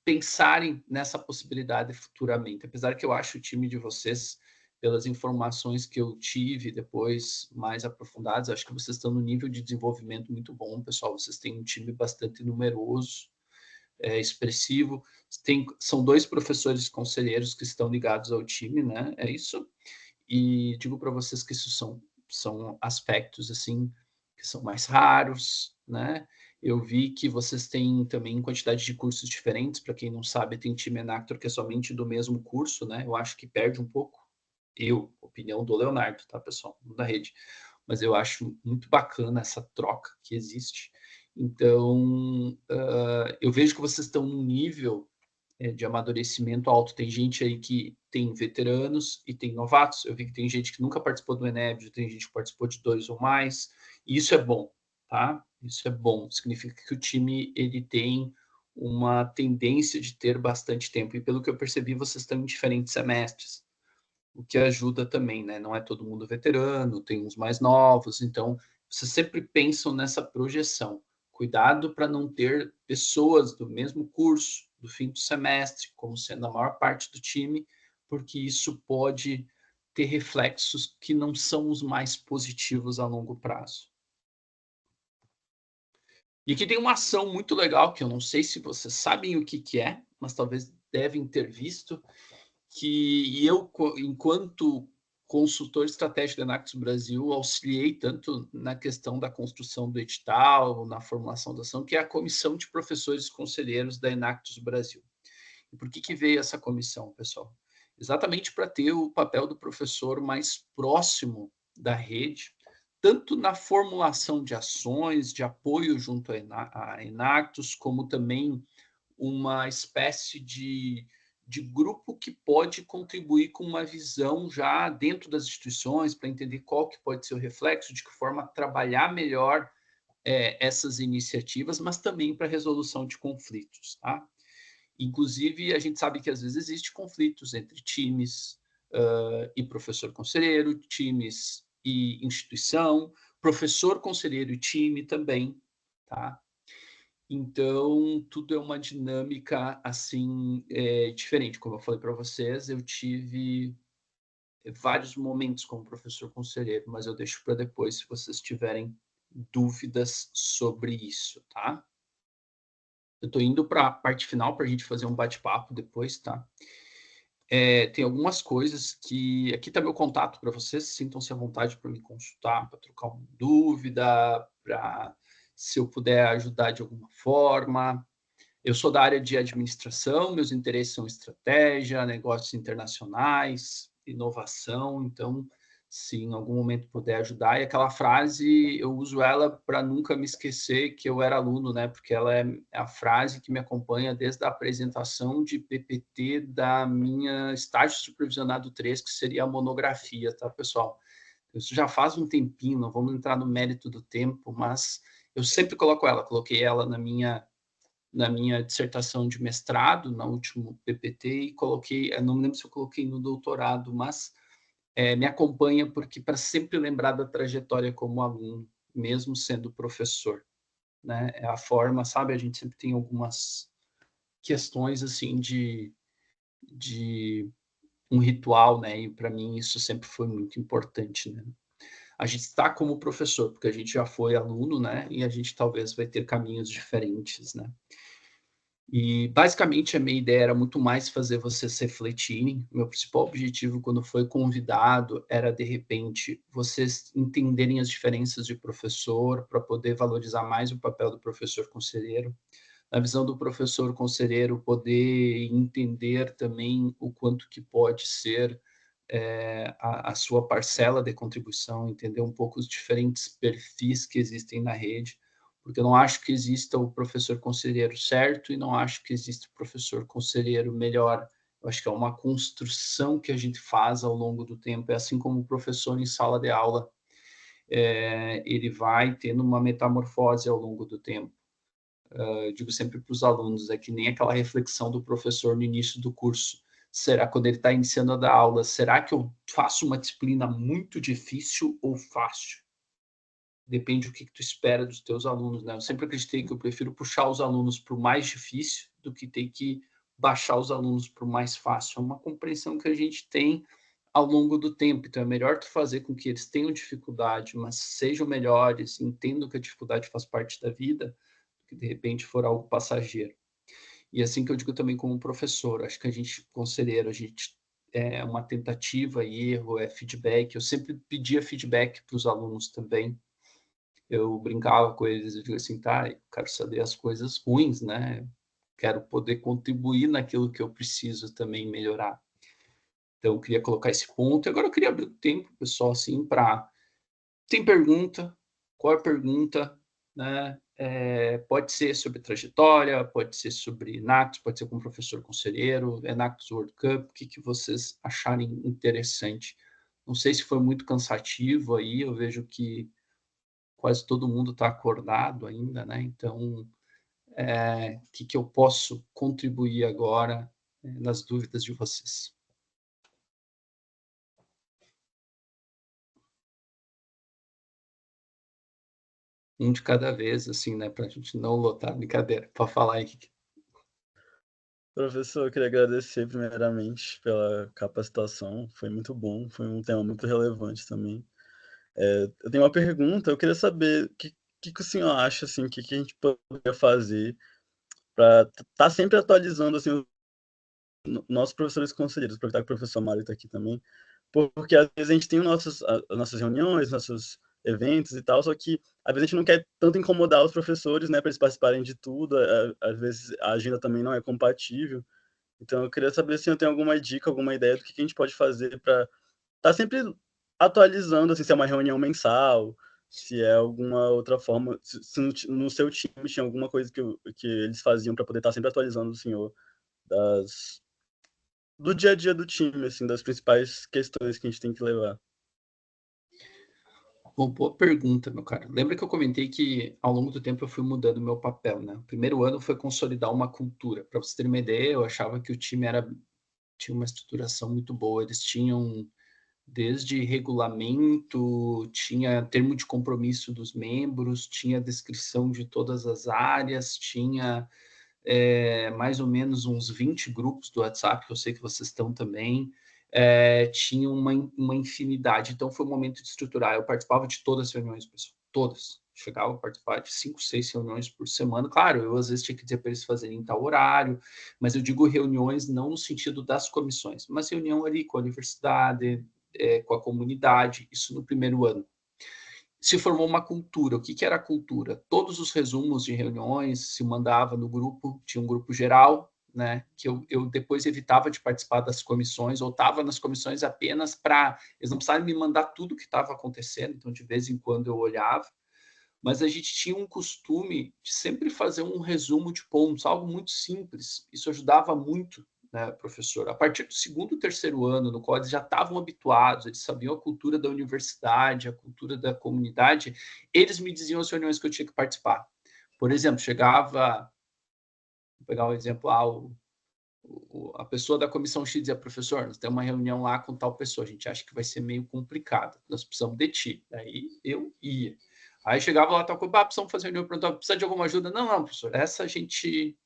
pensarem nessa possibilidade futuramente, apesar que eu acho o time de vocês pelas informações que eu tive depois, mais aprofundadas, acho que vocês estão no nível de desenvolvimento muito bom, pessoal. Vocês têm um time bastante numeroso, expressivo. São 2 professores conselheiros que estão ligados ao time, né? É isso. E digo para vocês que isso são aspectos, assim, que são mais raros, né? Eu vi que vocês têm também quantidade de cursos diferentes. Para quem não sabe, tem time Enactor que é somente do mesmo curso, né? Eu acho que perde um pouco. Opinião do Leonardo, tá, pessoal? Da rede. Mas eu acho muito bacana essa troca que existe. Então, eu vejo que vocês estão num nível de amadurecimento alto. Tem gente aí que tem veteranos e tem novatos. Eu vi que tem gente que nunca participou do ENEB, tem gente que participou de 2 ou mais. E isso é bom, tá? Isso é bom. Significa que o time ele tem uma tendência de ter bastante tempo. E pelo que eu percebi, vocês estão em diferentes semestres, o que ajuda também, né? Não é todo mundo veterano, tem uns mais novos, então vocês sempre pensam nessa projeção. Cuidado para não ter pessoas do mesmo curso, do fim do semestre, como sendo a maior parte do time, porque isso pode ter reflexos que não são os mais positivos a longo prazo. E aqui tem uma ação muito legal, que eu não sei se vocês sabem o que é, mas talvez devem ter visto, que eu, enquanto consultor estratégico da Enactus Brasil, auxiliei tanto na questão da construção do edital, na formulação da ação, que é a comissão de professores conselheiros da Enactus Brasil. E por que veio essa comissão, pessoal? Exatamente para ter o papel do professor mais próximo da rede, tanto na formulação de ações, de apoio junto à Enactus, como também uma espécie de grupo que pode contribuir com uma visão já dentro das instituições, para entender qual que pode ser o reflexo, de que forma trabalhar melhor essas iniciativas, mas também para resolução de conflitos, tá? Inclusive, a gente sabe que às vezes existe conflitos entre times e professor conselheiro, times e instituição, professor conselheiro e time também, tá? Então, tudo é uma dinâmica, assim, diferente. Como eu falei para vocês, eu tive vários momentos como professor conselheiro, mas eu deixo para depois, se vocês tiverem dúvidas sobre isso, tá? Eu estou indo para a parte final para a gente fazer um bate-papo depois, tá? Tem algumas coisas que... Aqui está meu contato para vocês, sintam-se à vontade para me consultar, para trocar uma dúvida, para... se eu puder ajudar de alguma forma. Eu sou da área de administração, meus interesses são estratégia, negócios internacionais, inovação, então, se em algum momento puder ajudar. E aquela frase, eu uso ela para nunca me esquecer que eu era aluno, né? Porque ela é a frase que me acompanha desde a apresentação de PPT da minha estágio supervisionado 3, que seria a monografia, tá, pessoal? Isso já faz um tempinho, não vamos entrar no mérito do tempo, mas eu sempre coloco ela, coloquei ela na minha dissertação de mestrado, no último PPT, e coloquei, não me lembro se eu coloquei no doutorado, mas me acompanha porque para sempre lembrar da trajetória como aluno, mesmo sendo professor, né? É a forma, sabe? A gente sempre tem algumas questões assim de um ritual, né? E para mim isso sempre foi muito importante, né? A gente está como professor, porque a gente já foi aluno, né? E a gente talvez vai ter caminhos diferentes, né? E, basicamente, a minha ideia era muito mais fazer vocês refletirem. Meu principal objetivo, quando foi convidado, era, de repente, vocês entenderem as diferenças de professor para poder valorizar mais o papel do professor conselheiro. Na visão do professor conselheiro, poder entender também o quanto que pode ser a sua parcela de contribuição, entender um pouco os diferentes perfis que existem na rede, porque eu não acho que exista o professor conselheiro certo e não acho que exista o professor conselheiro melhor. Eu acho que é uma construção que a gente faz ao longo do tempo, é assim como o professor em sala de aula, ele vai tendo uma metamorfose ao longo do tempo. Eu digo sempre para os alunos, é que nem aquela reflexão do professor no início do curso. Será, quando ele está iniciando a dar aula, será que eu faço uma disciplina muito difícil ou fácil? Depende do que tu espera dos teus alunos, né? Eu sempre acreditei que eu prefiro puxar os alunos para o mais difícil do que ter que baixar os alunos para o mais fácil. É uma compreensão que a gente tem ao longo do tempo. Então, é melhor tu fazer com que eles tenham dificuldade, mas sejam melhores, entendam que a dificuldade faz parte da vida, que de repente for algo passageiro. E assim que eu digo também como professor, acho que a gente, conselheiro, a gente é uma tentativa e erro, é feedback. Eu sempre pedia feedback para os alunos também. Eu brincava com eles, eu digo assim, tá, eu quero saber as coisas ruins, né? Quero poder contribuir naquilo que eu preciso também melhorar. Então, eu queria colocar esse ponto. E agora eu queria abrir o tempo, pessoal, assim, para... Tem pergunta? Qual é a pergunta? Né? Pode ser sobre trajetória, pode ser sobre Enactus, pode ser com o professor conselheiro, Enactus World Cup, o que vocês acharem interessante. Não sei se foi muito cansativo aí, eu vejo que quase todo mundo está acordado ainda, né? Então, o que eu posso contribuir agora nas dúvidas de vocês? Um de cada vez, assim, né? Para a gente não lotar. Brincadeira. Pode falar aí. Professor, eu queria agradecer primeiramente pela capacitação, foi muito bom, foi um tema muito relevante também. Eu tenho uma pergunta, eu queria saber o que o senhor acha, assim, o que a gente poderia fazer para estar sempre atualizando, assim, nossos professores conselheiros, aproveitar que o professor Mário está aqui também, porque às vezes a gente tem as nossas reuniões, nossos eventos e tal, só que às vezes a gente não quer tanto incomodar os professores, né, para eles participarem de tudo, às vezes a agenda também não é compatível. Então eu queria saber se eu tenho alguma dica, alguma ideia do que a gente pode fazer para estar sempre atualizando, assim, se é uma reunião mensal, se é alguma outra forma, se no seu time tinha alguma coisa que eles faziam para poder estar sempre atualizando o senhor do dia a dia do time, assim, das principais questões que a gente tem que levar. Bom, boa pergunta, meu cara. Lembra que eu comentei que ao longo do tempo eu fui mudando o meu papel, né? O primeiro ano foi consolidar uma cultura. Para você ter uma ideia, eu achava que o time tinha uma estruturação muito boa. Eles tinham desde regulamento, tinha termo de compromisso dos membros, tinha descrição de todas as áreas, tinha mais ou menos uns 20 grupos do WhatsApp, que eu sei que vocês estão também, tinha uma infinidade. Então, foi um momento de estruturar. Eu participava de todas as reuniões, pessoal, todas. Chegava a participar de 5, 6 reuniões por semana. Claro, eu às vezes tinha que dizer para eles fazerem em tal horário, mas eu digo reuniões não no sentido das comissões, mas reunião ali com a universidade, com a comunidade, isso no primeiro ano. Se formou uma cultura. O que era a cultura? Todos os resumos de reuniões se mandava no grupo, tinha um grupo geral, né, que eu depois evitava de participar das comissões, ou estava nas comissões apenas para... Eles não precisavam me mandar tudo o que estava acontecendo, então de vez em quando eu olhava, mas a gente tinha um costume de sempre fazer um resumo de pontos, algo muito simples. Isso ajudava muito, né, professor? A partir do segundo, terceiro ano, no qual eles já estavam habituados, eles sabiam a cultura da universidade, a cultura da comunidade, eles me diziam as reuniões que eu tinha que participar. Por exemplo, chegava, vou pegar um exemplo, a pessoa da comissão X dizia, professor, nós temos uma reunião lá com tal pessoa, a gente acha que vai ser meio complicado, nós precisamos de ti. Daí eu ia. Aí chegava lá, tal coisa, precisamos fazer reunião, perguntava, precisa de alguma ajuda? Não, professor, essa a gente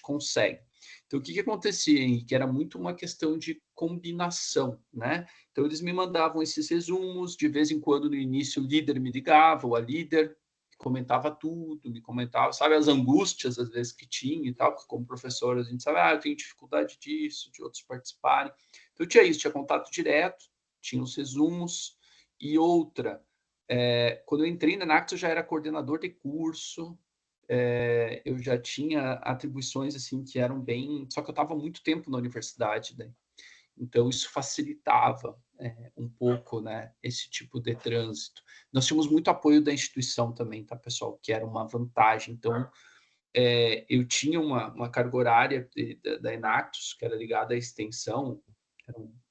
consegue. Então, o que acontecia, Henrique? Era muito uma questão de combinação, né? Então, eles me mandavam esses resumos, de vez em quando, no início, o líder me ligava, ou a líder, comentava tudo, me comentava, sabe, as angústias, às vezes, que tinha e tal, porque como professor, a gente sabe, eu tenho dificuldade disso, de outros participarem. Então, tinha isso, tinha contato direto, tinha os resumos, e outra, quando eu entrei na Enactus, eu já era coordenador de curso, eu já tinha atribuições assim que eram bem... Só que eu estava muito tempo na universidade, né? Então isso facilitava um pouco, né, esse tipo de trânsito. Nós tínhamos muito apoio da instituição também, tá, pessoal? Que era uma vantagem. Então, eu tinha uma carga horária da Enactus, que era ligada à extensão,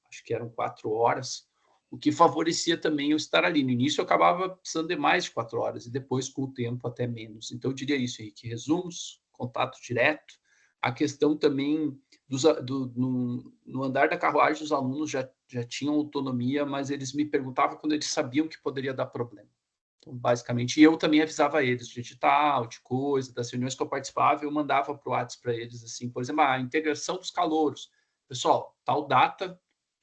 acho que eram 4 horas, o que favorecia também eu estar ali. No início eu acabava precisando de mais de 4 horas, e depois, com o tempo, até menos. Então, eu diria isso, Henrique, resumos, contato direto, a questão também no andar da carruagem, os alunos já tinham autonomia, mas eles me perguntavam quando eles sabiam que poderia dar problema. Então, basicamente, e eu também avisava eles de edital, de coisa, das reuniões que eu participava, eu mandava para o WhatsApp para eles, assim, por exemplo, a integração dos calouros. Pessoal, tal data,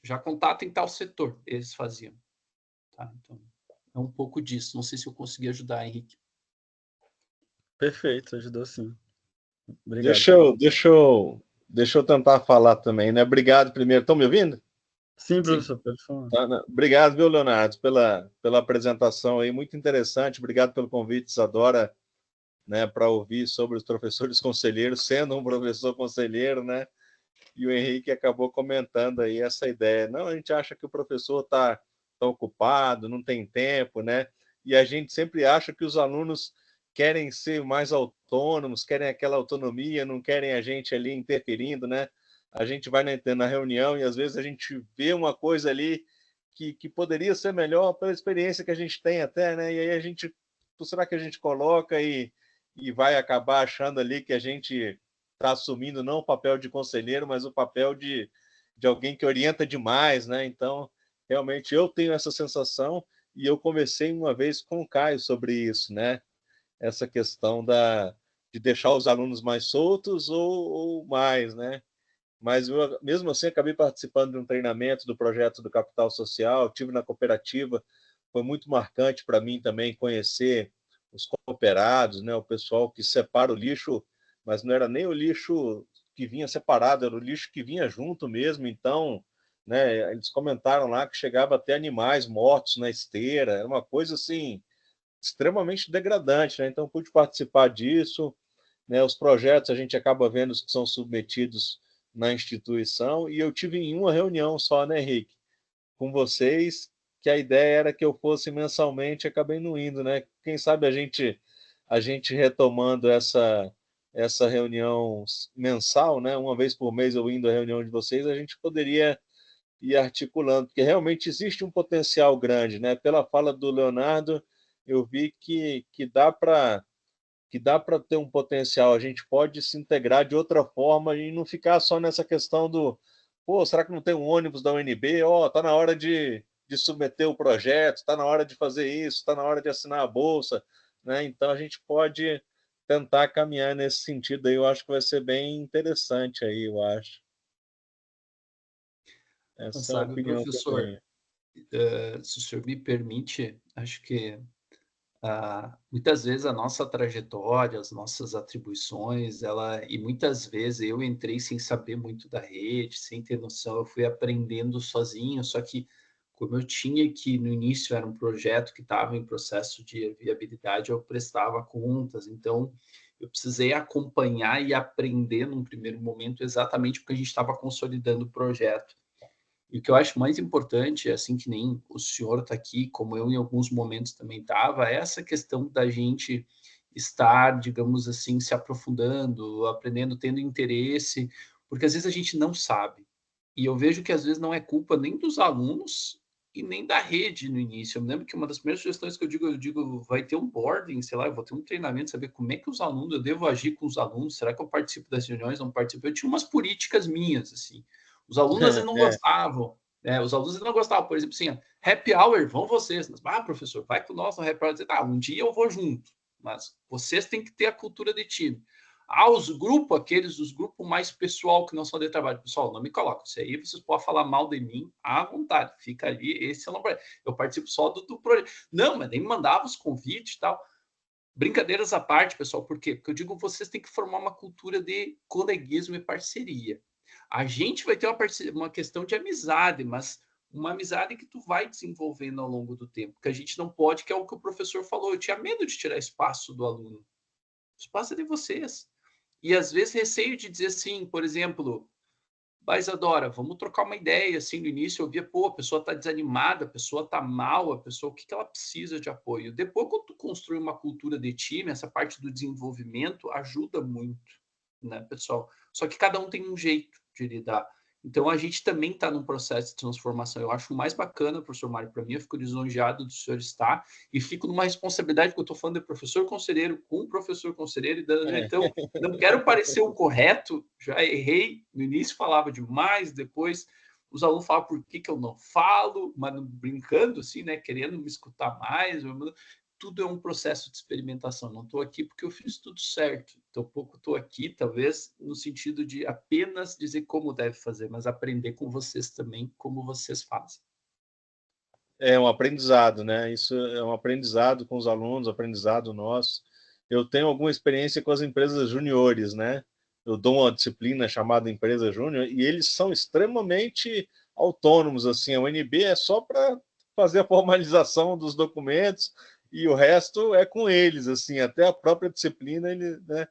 já contatem tal setor, eles faziam. Tá? Então, é um pouco disso. Não sei se eu consegui ajudar, Henrique. Perfeito, ajudou sim. Obrigado. Deixa eu tentar falar também, né? Obrigado primeiro. Estão me ouvindo? Sim, professor, pode falar. Tá, né? Obrigado, viu, Leonardo, pela apresentação aí, muito interessante. Obrigado pelo convite, Isadora, né, para ouvir sobre os professores conselheiros, sendo um professor conselheiro, né? E o Henrique acabou comentando aí essa ideia. Não, a gente acha que o professor está ocupado, não tem tempo, né? E a gente sempre acha que os alunos querem ser mais autônomos, querem aquela autonomia, não querem a gente ali interferindo, né? A gente vai na reunião e às vezes a gente vê uma coisa ali que poderia ser melhor pela experiência que a gente tem até, né? E aí a gente, será que a gente coloca e vai acabar achando ali que a gente está assumindo não o papel de conselheiro, mas o papel de alguém que orienta demais, né? Então, realmente, eu tenho essa sensação e eu conversei uma vez com o Caio sobre isso, né? Essa questão de deixar os alunos mais soltos ou mais, né? Mas eu, mesmo assim, acabei participando de um treinamento do projeto do Capital Social, tive na cooperativa, foi muito marcante para mim também conhecer os cooperados, né? O pessoal que separa o lixo, mas não era nem o lixo que vinha separado, era o lixo que vinha junto mesmo. Então, né, eles comentaram lá que chegava até animais mortos na esteira, era uma coisa assim extremamente degradante, né? Então, pude participar disso, né? Os projetos a gente acaba vendo os que são submetidos na instituição, e eu tive em uma reunião só, né, Henrique, com vocês, que a ideia era que eu fosse mensalmente, acabei não indo, né? Quem sabe a gente retomando essa reunião mensal, né? Uma vez por mês eu indo à reunião de vocês, a gente poderia ir articulando, porque realmente existe um potencial grande, né? Pela fala do Leonardo, eu vi que dá para ter um potencial, a gente pode se integrar de outra forma e não ficar só nessa questão do, pô, será que não tem um ônibus da UNB? Ó, tá na hora de submeter o projeto, tá na hora de fazer isso, tá na hora de assinar a bolsa, né? Então a gente pode tentar caminhar nesse sentido aí, eu acho que vai ser bem interessante aí, eu acho. Essa é a Sabe, opinião que eu professor, tenho. se o senhor me permite, acho que muitas vezes a nossa trajetória, as nossas atribuições, e muitas vezes eu entrei sem saber muito da rede, sem ter noção, eu fui aprendendo sozinho, só que como eu tinha que, no início era um projeto que estava em processo de viabilidade, eu prestava contas, então eu precisei acompanhar e aprender num primeiro momento exatamente porque a gente estava consolidando o projeto. E o que eu acho mais importante, assim que nem o senhor está aqui, como eu em alguns momentos também estava, é essa questão da gente estar, digamos assim, se aprofundando, aprendendo, tendo interesse, porque às vezes a gente não sabe. E eu vejo que às vezes não é culpa nem dos alunos e nem da rede no início. Eu me lembro que uma das primeiras sugestões que eu digo, vai ter um boarding, sei lá, eu vou ter um treinamento, saber como é que os alunos, eu devo agir com os alunos, será que eu participo das reuniões, não participo? Eu tinha umas políticas minhas, assim, os alunos às vezes não gostavam, né? Os alunos não gostavam, por exemplo, assim, happy hour, vão vocês. Mas, professor, vai com nós no happy hour. Um dia eu vou junto, mas vocês têm que ter a cultura de time. Os grupos, os grupos mais pessoal que não são de trabalho. Pessoal, não me coloca. Isso aí vocês podem falar mal de mim à vontade. Fica ali, esse é o nome. Eu participo só do projeto. Não, mas nem me mandava os convites e tal. Brincadeiras à parte, pessoal, por quê? Porque eu digo, vocês têm que formar uma cultura de coleguismo e parceria. A gente vai ter uma questão de amizade, mas uma amizade que tu vai desenvolvendo ao longo do tempo, que a gente não pode, que é o que o professor falou, eu tinha medo de tirar espaço do aluno. O espaço é de vocês. E às vezes receio de dizer assim, por exemplo, Isadora, vamos trocar uma ideia, assim, no início eu via, a pessoa está desanimada, a pessoa está mal, a pessoa, o que ela precisa de apoio? Depois, quando tu construi uma cultura de time, essa parte do desenvolvimento ajuda muito, né, pessoal? Só que cada um tem um jeito de lidar. Então, a gente também está num processo de transformação. Eu acho o mais bacana, professor Mário, para mim, eu fico lisonjeado do senhor estar e fico numa responsabilidade, porque eu estou falando de professor conselheiro com professor conselheiro, então, não quero parecer o correto, já errei, no início falava demais, depois os alunos falavam por que eu não falo, mas brincando assim, né, querendo me escutar mais, tudo é um processo de experimentação, não estou aqui porque eu fiz tudo certo. tampouco estou aqui, talvez, no sentido de apenas dizer como deve fazer, mas aprender com vocês também como vocês fazem. É um aprendizado, né? Isso é um aprendizado com os alunos, aprendizado nosso. Eu tenho alguma experiência com as empresas juniores, né? Eu dou uma disciplina chamada empresa júnior e eles são extremamente autônomos, assim. A UNB é só para fazer a formalização dos documentos e o resto é com eles, assim, até a própria disciplina, ele, né?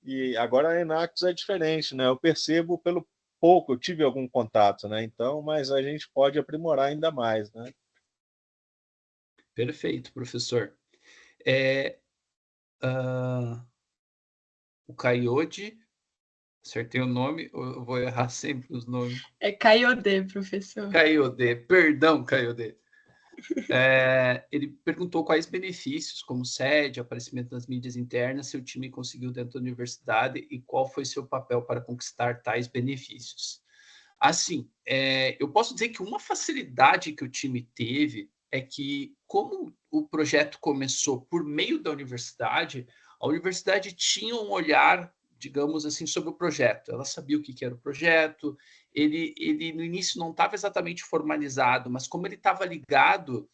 E agora a Enactus é diferente, né? Eu percebo pelo pouco, eu tive algum contato, né? Então, mas a gente pode aprimorar ainda mais, né? Perfeito, professor. O Caiode, acertei o nome, eu vou errar sempre os nomes. É Caiode, professor. Caiode, perdão, Caiode. Ele perguntou quais benefícios, como sede, aparecimento nas mídias internas, seu time conseguiu dentro da universidade e qual foi seu papel para conquistar tais benefícios. Assim, eu posso dizer que uma facilidade que o time teve é que, como o projeto começou por meio da universidade, a universidade tinha um olhar, digamos assim, sobre o projeto. Ela sabia o que era o projeto, ele no início não estava exatamente formalizado, mas como ele estava ligado,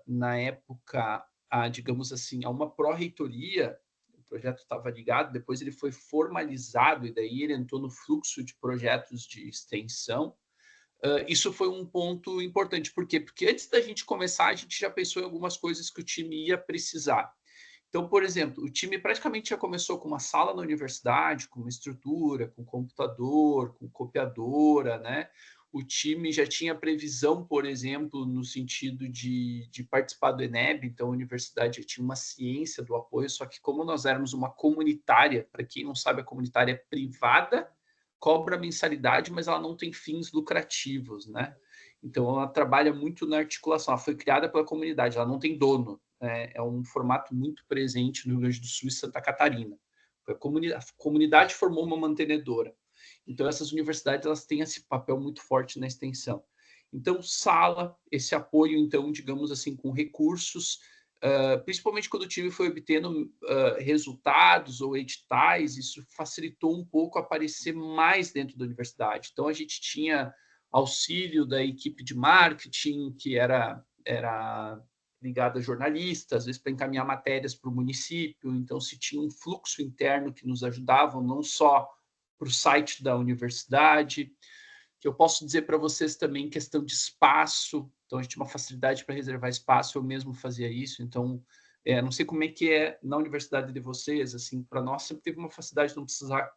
na época, digamos assim, a uma pró-reitoria, o projeto estava ligado, depois ele foi formalizado, e daí ele entrou no fluxo de projetos de extensão. Isso foi um ponto importante. Por quê? Porque antes da gente começar, a gente já pensou em algumas coisas que o time ia precisar. Então, por exemplo, o time praticamente já começou com uma sala na universidade, com uma estrutura, com computador, com copiadora, né? O time já tinha previsão, por exemplo, no sentido de participar do ENEB, então a universidade já tinha uma ciência do apoio, só que como nós éramos uma comunitária, para quem não sabe, a comunitária é privada, cobra mensalidade, mas ela não tem fins lucrativos, né? Então ela trabalha muito na articulação, ela foi criada pela comunidade, ela não tem dono. É um formato muito presente no Rio Grande do Sul e Santa Catarina. A comunidade formou uma mantenedora. Então, essas universidades elas têm esse papel muito forte na extensão. Então, sala, esse apoio, então, digamos assim, com recursos, principalmente quando o time foi obtendo resultados ou editais, isso facilitou um pouco aparecer mais dentro da universidade. Então, a gente tinha auxílio da equipe de marketing, que era ligada a jornalistas, às vezes para encaminhar matérias para o município, então se tinha um fluxo interno que nos ajudava, não só para o site da universidade, que eu posso dizer para vocês também questão de espaço, então a gente tinha uma facilidade para reservar espaço, eu mesmo fazia isso, então não sei como é que é na universidade de vocês, assim, para nós sempre teve uma facilidade de não precisar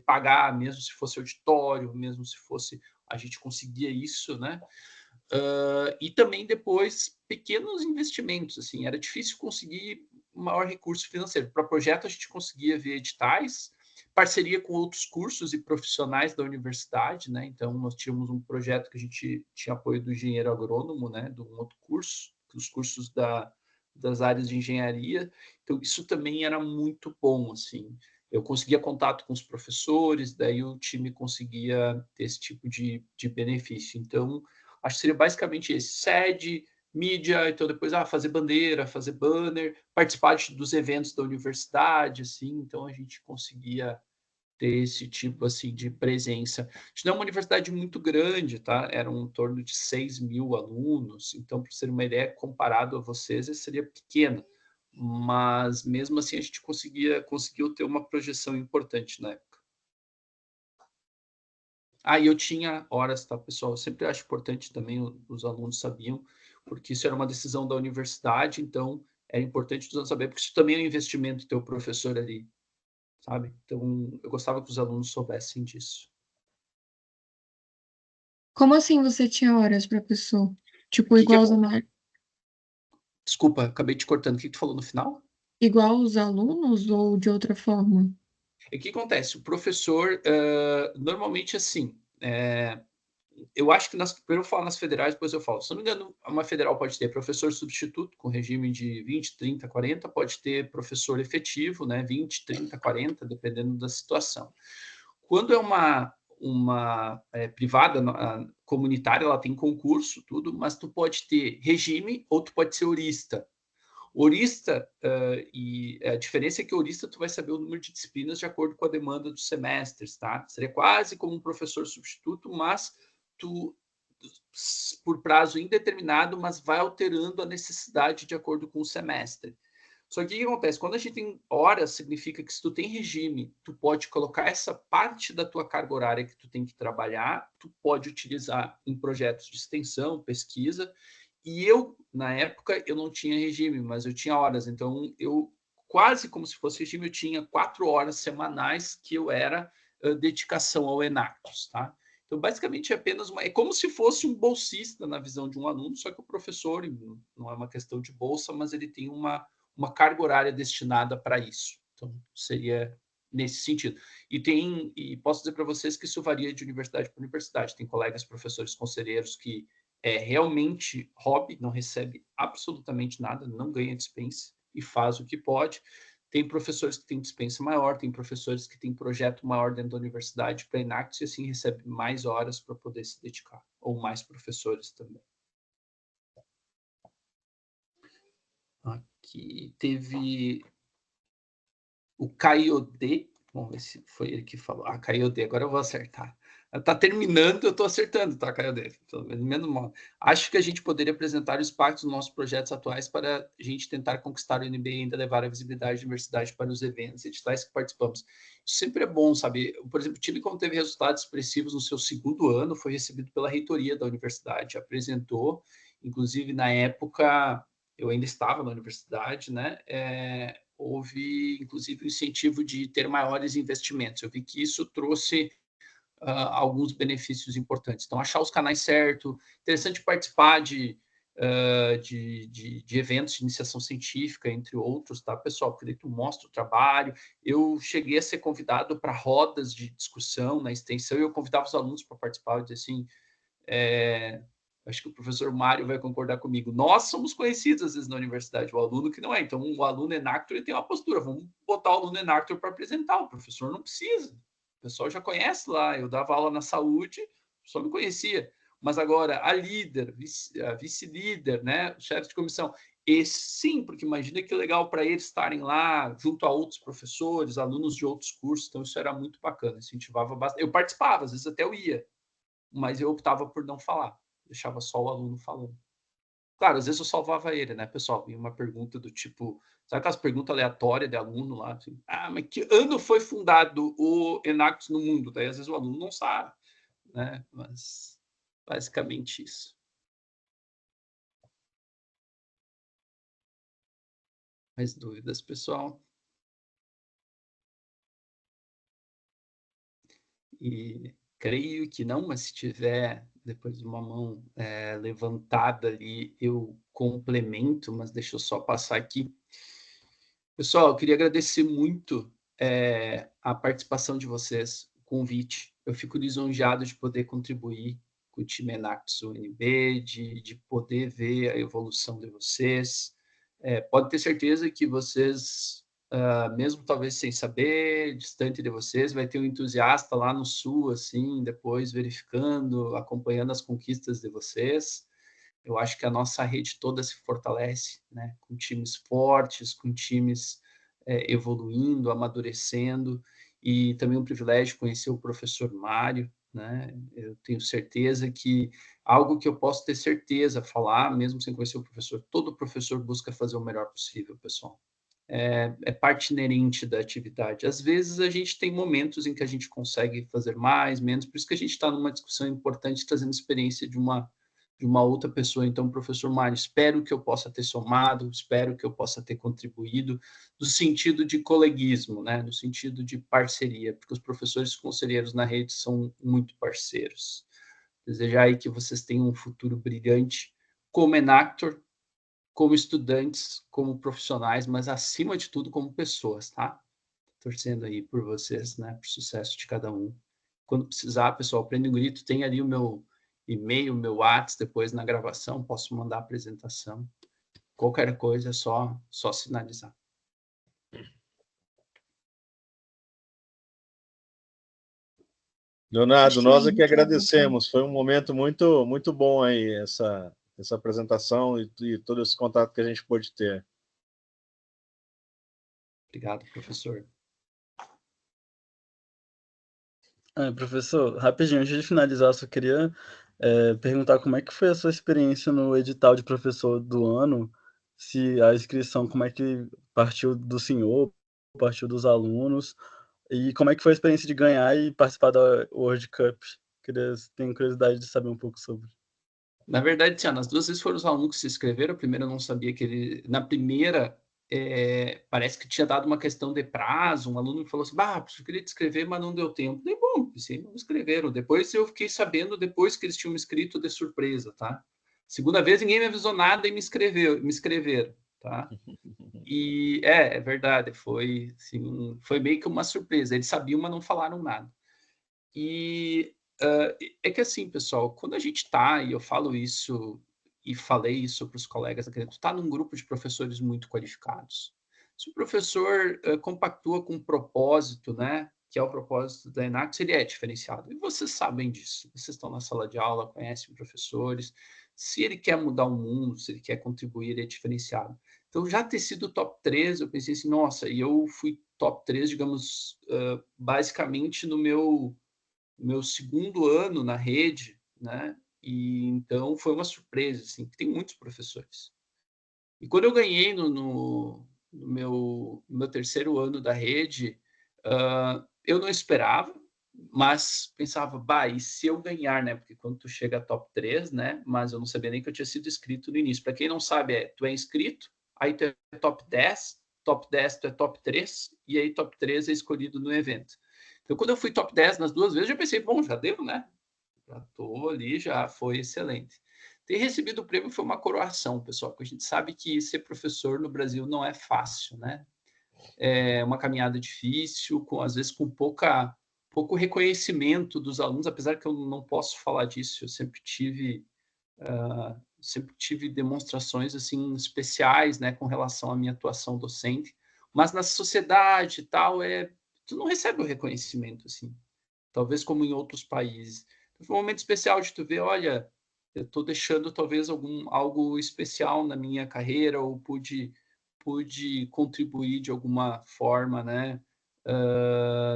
pagar, mesmo se fosse auditório, mesmo se fosse, a gente conseguia isso, né? E também depois pequenos investimentos, assim, era difícil conseguir maior recurso financeiro. Para projeto a gente conseguia ver editais, parceria com outros cursos e profissionais da universidade, né? Então nós tínhamos um projeto que a gente tinha apoio do engenheiro agrônomo, né? De um outro curso, os cursos das áreas de engenharia. Então isso também era muito bom, assim. Eu conseguia contato com os professores, daí o time conseguia ter esse tipo de benefício. Então acho que seria basicamente esse: sede, mídia, então depois fazer bandeira, fazer banner, participar dos eventos da universidade, assim, então a gente conseguia ter esse tipo assim de presença. A gente não é uma universidade muito grande, tá? Eram em torno de 6.000 alunos, então, para ser uma ideia, comparado a vocês, seria pequena, mas mesmo assim a gente conseguiu ter uma projeção importante na época. E eu tinha horas, tá, pessoal? Eu sempre acho importante também, os alunos sabiam, porque isso era uma decisão da universidade, então é importante os alunos saberem, porque isso também é um investimento ter o professor ali, sabe? Então, eu gostava que os alunos soubessem disso. Como assim você tinha horas, professor? Tipo, igual os alunos? Desculpa, acabei te cortando. O que tu falou no final? Igual os alunos ou de outra forma? E o que acontece? O professor, normalmente assim, eu acho que primeiro eu falo nas federais, depois eu falo. Se não me engano, uma federal pode ter professor substituto, com regime de 20, 30, 40, pode ter professor efetivo, né, 20, 30, 40, dependendo da situação. Quando é uma privada, comunitária, ela tem concurso, tudo, mas tu pode ter regime ou tu pode ser horista. Orista, e a diferença é que orista tu vai saber o número de disciplinas de acordo com a demanda dos semestres, tá? Seria quase como um professor substituto, mas tu, por prazo indeterminado, mas vai alterando a necessidade de acordo com o semestre. Só que o que acontece? Quando a gente tem horas, significa que se tu tem regime, tu pode colocar essa parte da tua carga horária que tu tem que trabalhar, tu pode utilizar em projetos de extensão, pesquisa. E eu, na época, eu não tinha regime, mas eu tinha horas. Então, eu, quase como se fosse regime, eu tinha 4 horas semanais que eu era dedicação ao Enactus, tá? Então, basicamente, é apenas é como se fosse um bolsista na visão de um aluno, só que o professor, não é uma questão de bolsa, mas ele tem uma carga horária destinada para isso. Então, seria nesse sentido. E posso dizer para vocês que isso varia de universidade para universidade. Tem colegas professores conselheiros que é realmente hobby, não recebe absolutamente nada, não ganha dispensa e faz o que pode. Tem professores que têm dispensa maior, tem professores que têm projeto maior dentro da universidade para Enactus e assim recebe mais horas para poder se dedicar, ou mais professores também. Aqui teve o Caiodê, vamos ver se foi ele que falou. Caiodê, agora eu vou acertar. Está terminando, eu estou acertando, tá, Caiodê? Menos mal. Acho que a gente poderia apresentar os impactos dos nossos projetos atuais para a gente tentar conquistar o NB e ainda levar a visibilidade da universidade para os eventos editais que participamos. Isso sempre é bom, sabe? Por exemplo, o time, quando teve resultados expressivos no seu segundo ano, foi recebido pela reitoria da universidade, apresentou, inclusive na época, eu ainda estava na universidade, né? Houve, inclusive, o incentivo de ter maiores investimentos. Eu vi que isso trouxe alguns benefícios importantes. Então, achar os canais certos, interessante participar de eventos de iniciação científica, entre outros, tá, pessoal? Porque daí tu mostra o trabalho. Eu cheguei a ser convidado para rodas de discussão na extensão e eu convidava os alunos para participar. Eu dizia assim, acho que o professor Mário vai concordar comigo. Nós somos conhecidos, às vezes, na universidade, o aluno que não é. Então, o aluno Enactor ele tem uma postura. Vamos botar o aluno Enactor para apresentar. O professor não precisa. O pessoal já conhece lá. Eu dava aula na saúde, o pessoal me conhecia. Mas agora, a líder, a vice-líder, né, o chefe de comissão, sim, porque imagina que legal para eles estarem lá junto a outros professores, alunos de outros cursos. Então, isso era muito bacana, incentivava bastante. Eu participava, às vezes até eu ia, mas eu optava por não falar. Deixava só o aluno falando. Claro, às vezes eu salvava ele, né, pessoal? Vinha uma pergunta do tipo, sabe aquelas perguntas aleatórias de aluno lá? Assim, mas que ano foi fundado o Enactus no mundo? Daí às vezes o aluno não sabe, né? Mas basicamente isso. Mais dúvidas, pessoal? E creio que não, mas se tiver depois de uma mão levantada ali, eu complemento, mas deixa eu só passar aqui. Pessoal, eu queria agradecer muito a participação de vocês, o convite. Eu fico lisonjeado de poder contribuir com o time Enactus UNB, de poder ver a evolução de vocês. Pode ter certeza que vocês, mesmo talvez sem saber, distante de vocês, vai ter um entusiasta lá no sul, assim, depois verificando, acompanhando as conquistas de vocês. Eu acho que a nossa rede toda se fortalece, né? Com times fortes, com times evoluindo, amadurecendo, e também um privilégio conhecer o professor Mário, né? Eu tenho certeza que algo que eu posso ter certeza falar, mesmo sem conhecer o professor, todo professor busca fazer o melhor possível, pessoal. É parte inerente da atividade. Às vezes a gente tem momentos em que a gente consegue fazer mais, menos, por isso que a gente está numa discussão importante, trazendo experiência de uma outra pessoa. Então, professor Mário, espero que eu possa ter somado, espero que eu possa ter contribuído no sentido de coleguismo, né? No sentido de parceria, porque os professores conselheiros na rede são muito parceiros. Desejar aí que vocês tenham um futuro brilhante como Enactor, como estudantes, como profissionais, mas acima de tudo como pessoas, tá? Torcendo aí por vocês, né? Por sucesso de cada um. Quando precisar, pessoal, prende um grito, tem ali o meu e-mail, meu WhatsApp, depois na gravação, posso mandar a apresentação. Qualquer coisa é só sinalizar. Leonardo, nós é que agradecemos. Foi um momento muito, muito bom aí, essa apresentação e todo esse contato que a gente pôde ter. Obrigado, professor. Professor, rapidinho, antes de finalizar, eu só queria perguntar como é que foi a sua experiência no edital de professor do ano, se a inscrição, como é que partiu do senhor, partiu dos alunos, e como é que foi a experiência de ganhar e participar da World Cup? Tenho curiosidade de saber um pouco sobre. Na verdade, Tiana, as duas vezes foram os alunos que se inscreveram. A primeira eu não sabia que ele... Na primeira, parece que tinha dado uma questão de prazo. Um aluno me falou assim, eu queria te inscrever, mas não deu tempo. Dei bom, pensei, não me inscreveram. Depois eu fiquei sabendo, depois que eles tinham me inscrito de surpresa, tá? Segunda vez, ninguém me avisou nada e me inscreveram, tá? E é verdade, foi, assim, foi meio que uma surpresa. Eles sabiam, mas não falaram nada. E é que assim, pessoal, quando a gente está, e eu falo isso, e falei isso para os colegas, tu está num grupo de professores muito qualificados. Se o professor compactua com um propósito, né, que é o propósito da Enact, ele é diferenciado. E vocês sabem disso. Vocês estão na sala de aula, conhecem professores. Se ele quer mudar o mundo, se ele quer contribuir, ele é diferenciado. Então, já ter sido top 3, eu pensei assim, nossa, e eu fui top 3, digamos, basicamente no meu segundo ano na rede, né? E então foi uma surpresa, assim, que tem muitos professores. E quando eu ganhei no meu terceiro ano da rede, eu não esperava, mas pensava, e se eu ganhar, né? Porque quando tu chega a top 3, né? Mas eu não sabia nem que eu tinha sido inscrito no início. Para quem não sabe, tu é inscrito, aí tu é top 10 tu é top 3, e aí top 3 é escolhido no evento. Então, quando eu fui top 10 nas duas vezes, eu pensei, bom, já deu, né? Já estou ali, já foi excelente. Ter recebido o prêmio foi uma coroação, pessoal, porque a gente sabe que ser professor no Brasil não é fácil, né? É uma caminhada difícil, às vezes com pouco reconhecimento dos alunos, apesar que eu não posso falar disso, eu sempre tive demonstrações assim especiais, né, com relação à minha atuação docente, mas na sociedade e tal, tu não recebe o reconhecimento assim, talvez como em outros países. Foi um momento especial de tu ver, olha, eu estou deixando talvez algo especial na minha carreira, ou pude contribuir de alguma forma, né,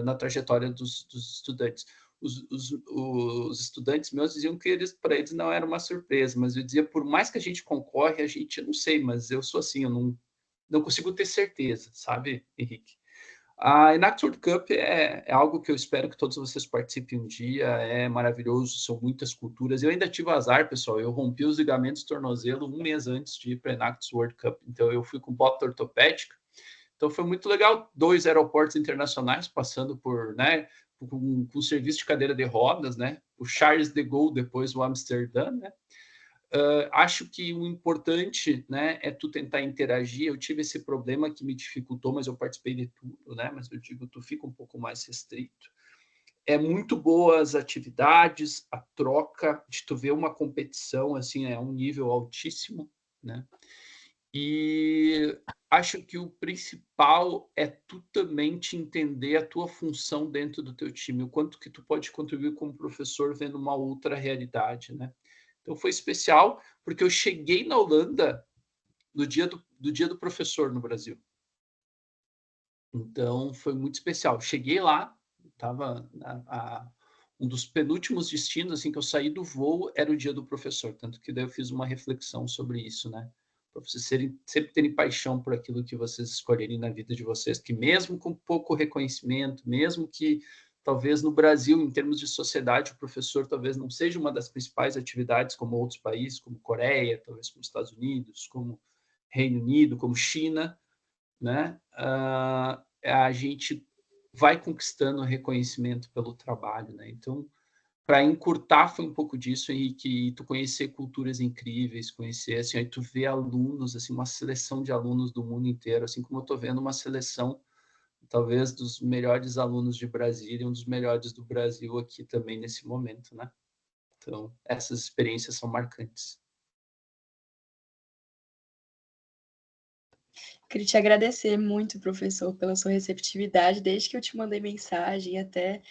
na trajetória dos estudantes. Os estudantes meus diziam que para eles não era uma surpresa, mas eu dizia, por mais que a gente concorre, eu não sei, mas eu sou assim, eu não consigo ter certeza, sabe, Henrique? A Enact World Cup é algo que eu espero que todos vocês participem um dia, é maravilhoso, são muitas culturas. Eu ainda tive azar, pessoal, eu rompi os ligamentos do tornozelo um mês antes de ir para a Enact World Cup, então eu fui com bota ortopédica, então foi muito legal, 2 aeroportos internacionais passando por, né, com serviço de cadeira de rodas, né, o Charles de Gaulle, depois o Amsterdã, né. Acho que o importante, né, é tu tentar interagir. Eu tive esse problema que me dificultou, mas eu participei de tudo, né? Mas eu digo, tu fica um pouco mais restrito. É muito boa as atividades, a troca, de tu ver uma competição, assim, é um nível altíssimo, né? E acho que o principal é tu também te entender a tua função dentro do teu time, o quanto que tu pode contribuir como professor vendo uma outra realidade, né? Então foi especial, porque eu cheguei na Holanda no dia do professor no Brasil. Então foi muito especial. Cheguei lá, estava um dos penúltimos destinos, assim, que eu saí do voo era o dia do professor, tanto que daí eu fiz uma reflexão sobre isso, né? Para vocês sempre terem paixão por aquilo que vocês escolherem na vida de vocês, que mesmo com pouco reconhecimento, mesmo que talvez no Brasil, em termos de sociedade, o professor talvez não seja uma das principais atividades, como outros países, como Coreia, talvez como Estados Unidos, como Reino Unido, como China, né? A gente vai conquistando reconhecimento pelo trabalho, né? Então, para encurtar foi um pouco disso, Henrique, e tu conhecer culturas incríveis, conhecer, assim, aí tu vê alunos, assim, uma seleção de alunos do mundo inteiro, assim como eu estou vendo uma seleção, talvez, dos melhores alunos de Brasília e um dos melhores do Brasil aqui também nesse momento, né? Então, essas experiências são marcantes. Queria te agradecer muito, professor, pela sua receptividade, desde que eu te mandei mensagem até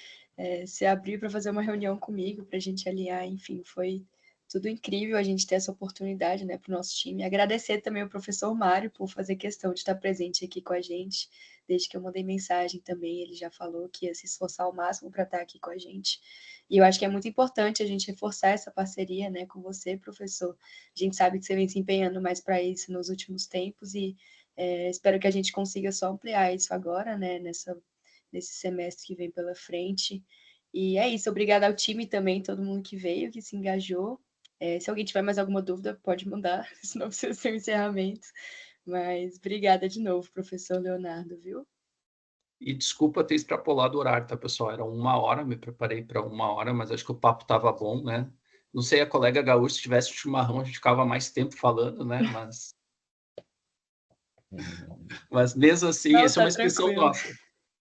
se abrir para fazer uma reunião comigo, para a gente alinhar, enfim, foi tudo incrível a gente ter essa oportunidade, né, para o nosso time. Agradecer também ao professor Mário por fazer questão de estar presente aqui com a gente, desde que eu mandei mensagem também, ele já falou que ia se esforçar ao máximo para estar aqui com a gente. E eu acho que é muito importante a gente reforçar essa parceria, né, com você, professor. A gente sabe que você vem se empenhando mais para isso nos últimos tempos e espero que a gente consiga só ampliar isso agora, né, nesse semestre que vem pela frente. E é isso, obrigada ao time também, todo mundo que veio, que se engajou. Se alguém tiver mais alguma dúvida, pode mandar, senão precisa ser um encerramento. Mas obrigada de novo, professor Leonardo, viu? E desculpa ter extrapolado o horário, tá, pessoal? Era 1 hora, me preparei para 1 hora, mas acho que o papo estava bom, né? Não sei, a colega gaúcha, se tivesse o chimarrão, a gente ficava mais tempo falando, né? Mas mesmo assim, Não, essa é uma tá expressão tranquilo. nossa.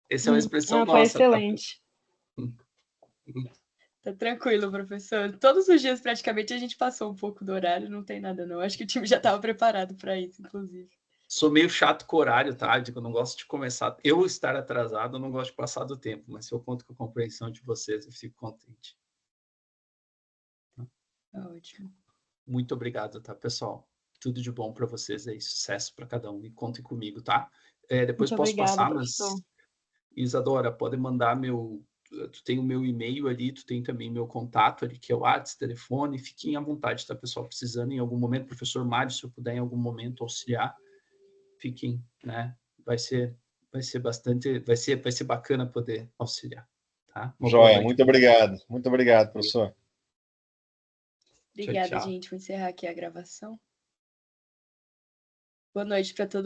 Essa é uma expressão Não, foi nossa, tá? excelente. Tá tranquilo, professor. Todos os dias, praticamente, a gente passou um pouco do horário, não tem nada, não. Acho que o time já estava preparado para isso, inclusive. Sou meio chato com o horário, tá? Eu não gosto de começar. Eu estar atrasado, eu não gosto de passar do tempo, mas se eu conto com a compreensão de vocês, eu fico contente. Tá ótimo. Muito obrigado, tá, pessoal? Tudo de bom para vocês aí, sucesso para cada um e contem comigo, tá? Depois Muito posso obrigada, passar, mas professor. Isadora, pode mandar tu tem o meu e-mail ali, tu tem também meu contato ali, que é o WhatsApp, telefone, fiquem à vontade, tá, pessoal? Precisando em algum momento, professor Mário, se eu puder em algum momento auxiliar, fiquem, né? Vai ser bacana poder auxiliar, tá? Uma boa Joia, noite. muito obrigado, professor. Obrigada, Tchau. gente. Vou encerrar aqui a gravação. Boa noite para todos.